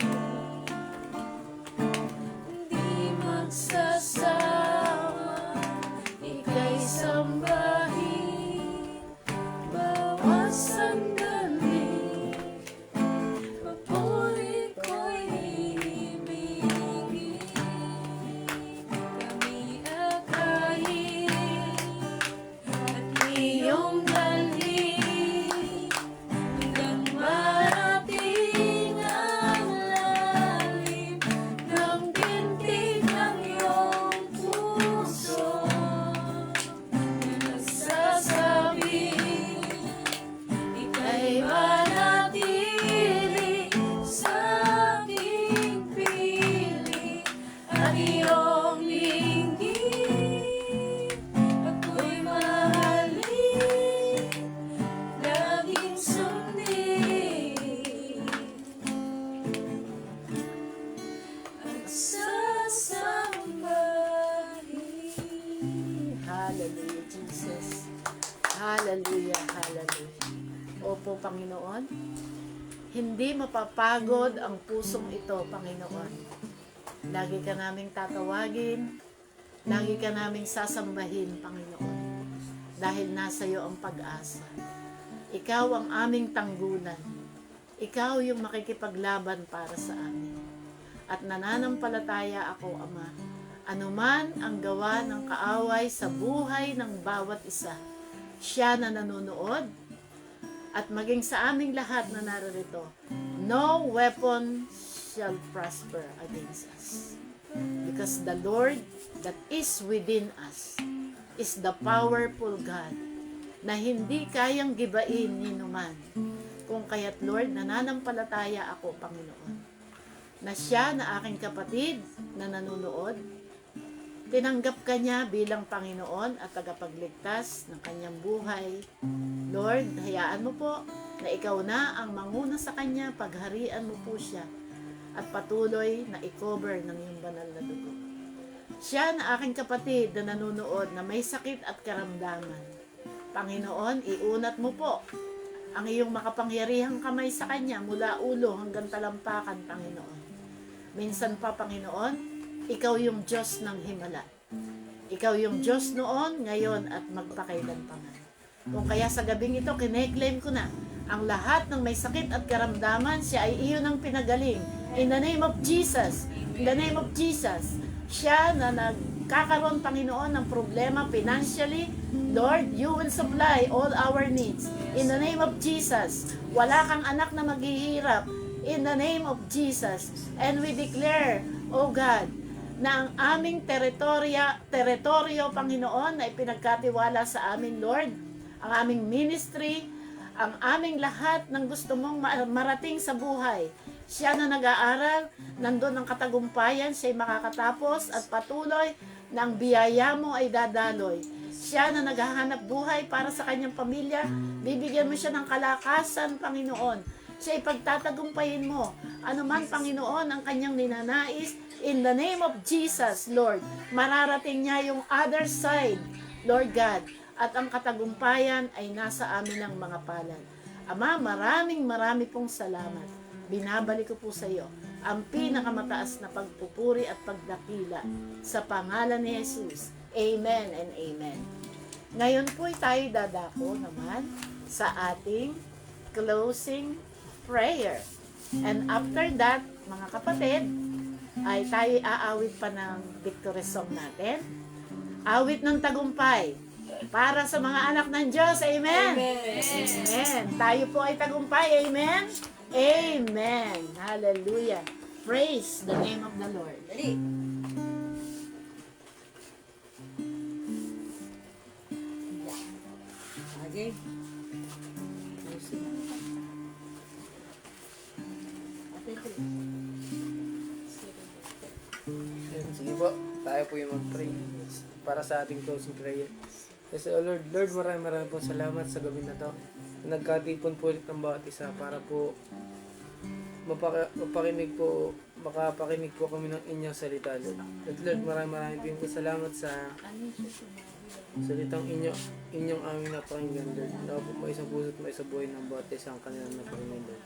di magsasawa, ika'y sambahin, bawat sandali, papuri ko'y ibigin, kami akayin, iyong dalhin hanggang marating ang lalim ng bintig ng iyong puso na nagsasabi ika'y manatili sa aking piling at iyong linggin ako'y mahalin, laging sundin at sasambahin. Hallelujah, Jesus. Hallelujah, hallelujah. Opo, Panginoon, hindi mapapagod ang pusong ito, Panginoon. Lagi ka naming tatawagin, lagi ka naming sasambahin, Panginoon. Dahil nasa iyo ang pag-asa. Ikaw ang aming tanggulan. Ikaw yung makikipaglaban para sa amin. At nananampalataya ako, Ama, anuman ang gawa ng kaaway sa buhay ng bawat isa, siya na nanonood, at maging sa aming lahat na naririto, no weapon shall prosper against us. Because the Lord that is within us is the powerful God na hindi kayang gibain ni numan. Kung kaya't Lord, nananampalataya ako, Panginoon, na siya na aking kapatid na nanonood, tinanggap ka niya bilang Panginoon at tagapagligtas ng kanyang buhay. Lord, hayaan mo po na ikaw na ang manguna sa kanya, pagharian mo po siya. at patuloy na i-cover ng iyong banal na dugo. Siya na aking kapatid na nanunood na may sakit at karamdaman. Panginoon, iunat mo po ang iyong makapangyarihang kamay sa kanya mula ulo hanggang talampakan, Panginoon. Minsan pa, Panginoon, ikaw yung Diyos ng himala. Ikaw yung Diyos noon, ngayon, at magpakailan pa man. Kung kaya sa gabing ito, kine-claim ko na ang lahat ng may sakit at karamdaman, siya ay iyon ang pinagaling. In the name of Jesus, in the name of Jesus, siya na nagkakaroon, Panginoon, ng problema financially, Lord, you will supply all our needs. In the name of Jesus, wala kang anak na maghihirap. In the name of Jesus. And we declare, O God, na ang aming teritoryo, Panginoon, na ipinagkatiwala sa amin, Lord, ang aming ministry, ang aming lahat ng gusto mong marating sa buhay. Siya na nag-aaral, nandun ang katagumpayan, siya'y makakatapos at patuloy na ang biyaya mo ay dadaloy. Siya na naghahanap buhay para sa kanyang pamilya, bibigyan mo siya ng kalakasan, Panginoon. Siya ipagtatagumpayin mo. Ano man, Panginoon, ang kanyang ninanais, in the name of Jesus, Lord, mararating niya yung other side, Lord God, at ang katagumpayan ay nasa amin ng mga palad. Ama, marami pong salamat. Binabalik ko po sa iyo ang pinakamataas na pagpupuri at pagdakila sa pangalan ni Jesus. Amen and amen. Ngayon po tayo dadako naman sa ating closing prayer. And after that, mga kapatid, ay tayo aawit pa ng victory song natin. Awit ng tagumpay para sa mga anak ng Diyos. Amen. Amen. Tayo po ay tagumpay. Amen. Amen. Hallelujah. Praise the name of the Lord. Dali. Okay. Sige po, tayo po yung mag-pray para sa ating closing prayer. Yes, oh Lord, maraming po salamat sa gabi na to. Nagkatipon po ulit ng bawat isa para po mapakinig po, makapakinig po kami ng inyong salita, Lord. At Lord, maraming po salamat sa salitang inyong aming napakinggan, Lord. Nawa po may isang puso at may isang buhay ng bawat isang kanilang napakinggan, Lord.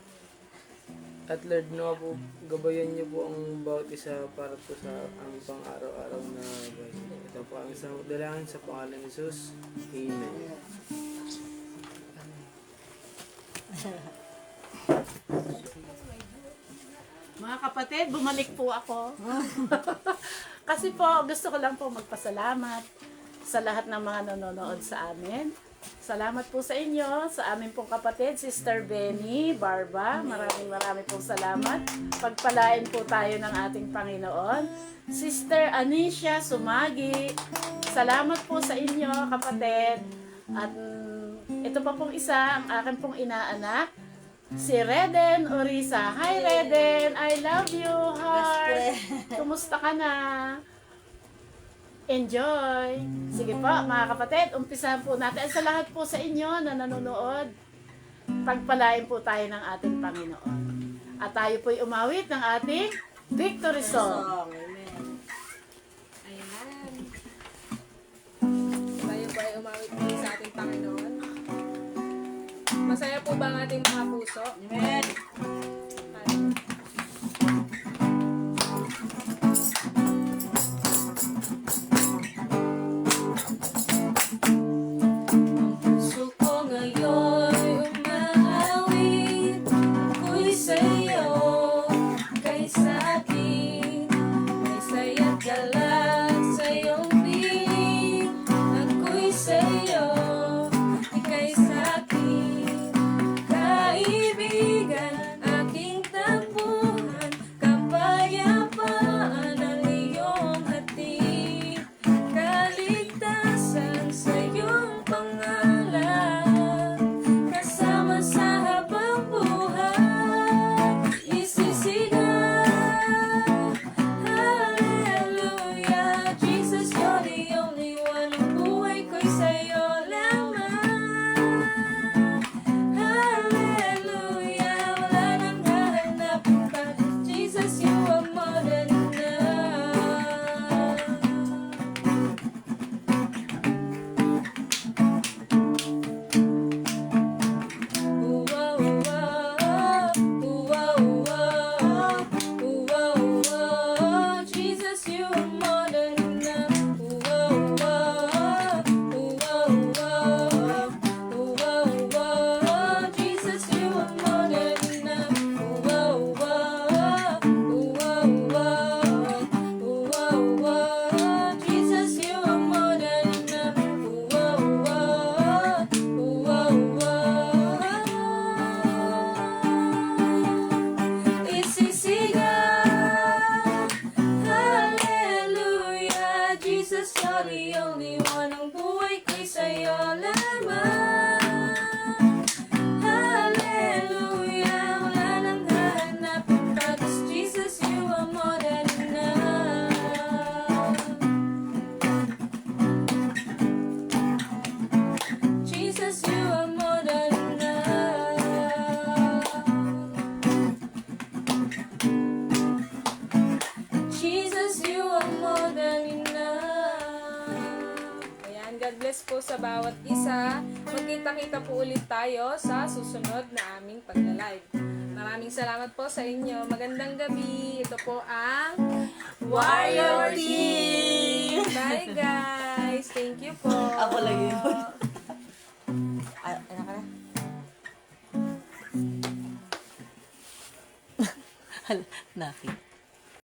At Lord, nawa po gabayan niyo po ang bawat isa para po sa ang pang-araw-araw na buhay. Ito po ang isang dalangin sa pangalan ni Jesus. Amen. Mga kapatid, bumalik po ako. Kasi po, gusto ko lang po magpasalamat sa lahat ng mga nanonood sa amin. Salamat po sa inyo, sa amin pong kapatid, Sister Benny, Barba. Maraming pong salamat. Pagpalain po tayo ng ating Panginoon. Sister Anisha Sumagi, salamat po sa inyo, kapatid. At ito pa pong isa, ang akin pong inaanak, si Reden Orisa. Hi Reden, I love you, heart. Kumusta ka na? Enjoy! Sige po, mga kapatid, umpisahan po natin. Sa lahat po sa inyo na nanonood, pagpalain po tayo ng ating Panginoon. At tayo po'y umawit ng ating victory song. Amen. Ayan. Tayo po ay umawit po sa ating Panginoon. Masaya po ba ang ating mga puso? Amen. Puso ko ngayon umahawit, ako'y sa'yo, kay sa'kin, may saya't galak sa iyong piling. Ako'y sa'yo, ika'y sa'kin, kaibigan. kaluluwa ng buhay ko'y sa'yo lamang. Hallelujah, wala nang hahanapin pa, 'cause Jesus, you are more than enough. Jesus, you are more than enough. Jesus, you are more than enough. Ayan, God bless po sa bawat isa. Magkita-kita po ulit tayo sa susunod na aming pagla-live. Maraming salamat po sa inyo. Magandang gabi. Ito po ang Warrior Team! Bye guys. Thank you po. Ako lang yun. Ano ka na? Nakita.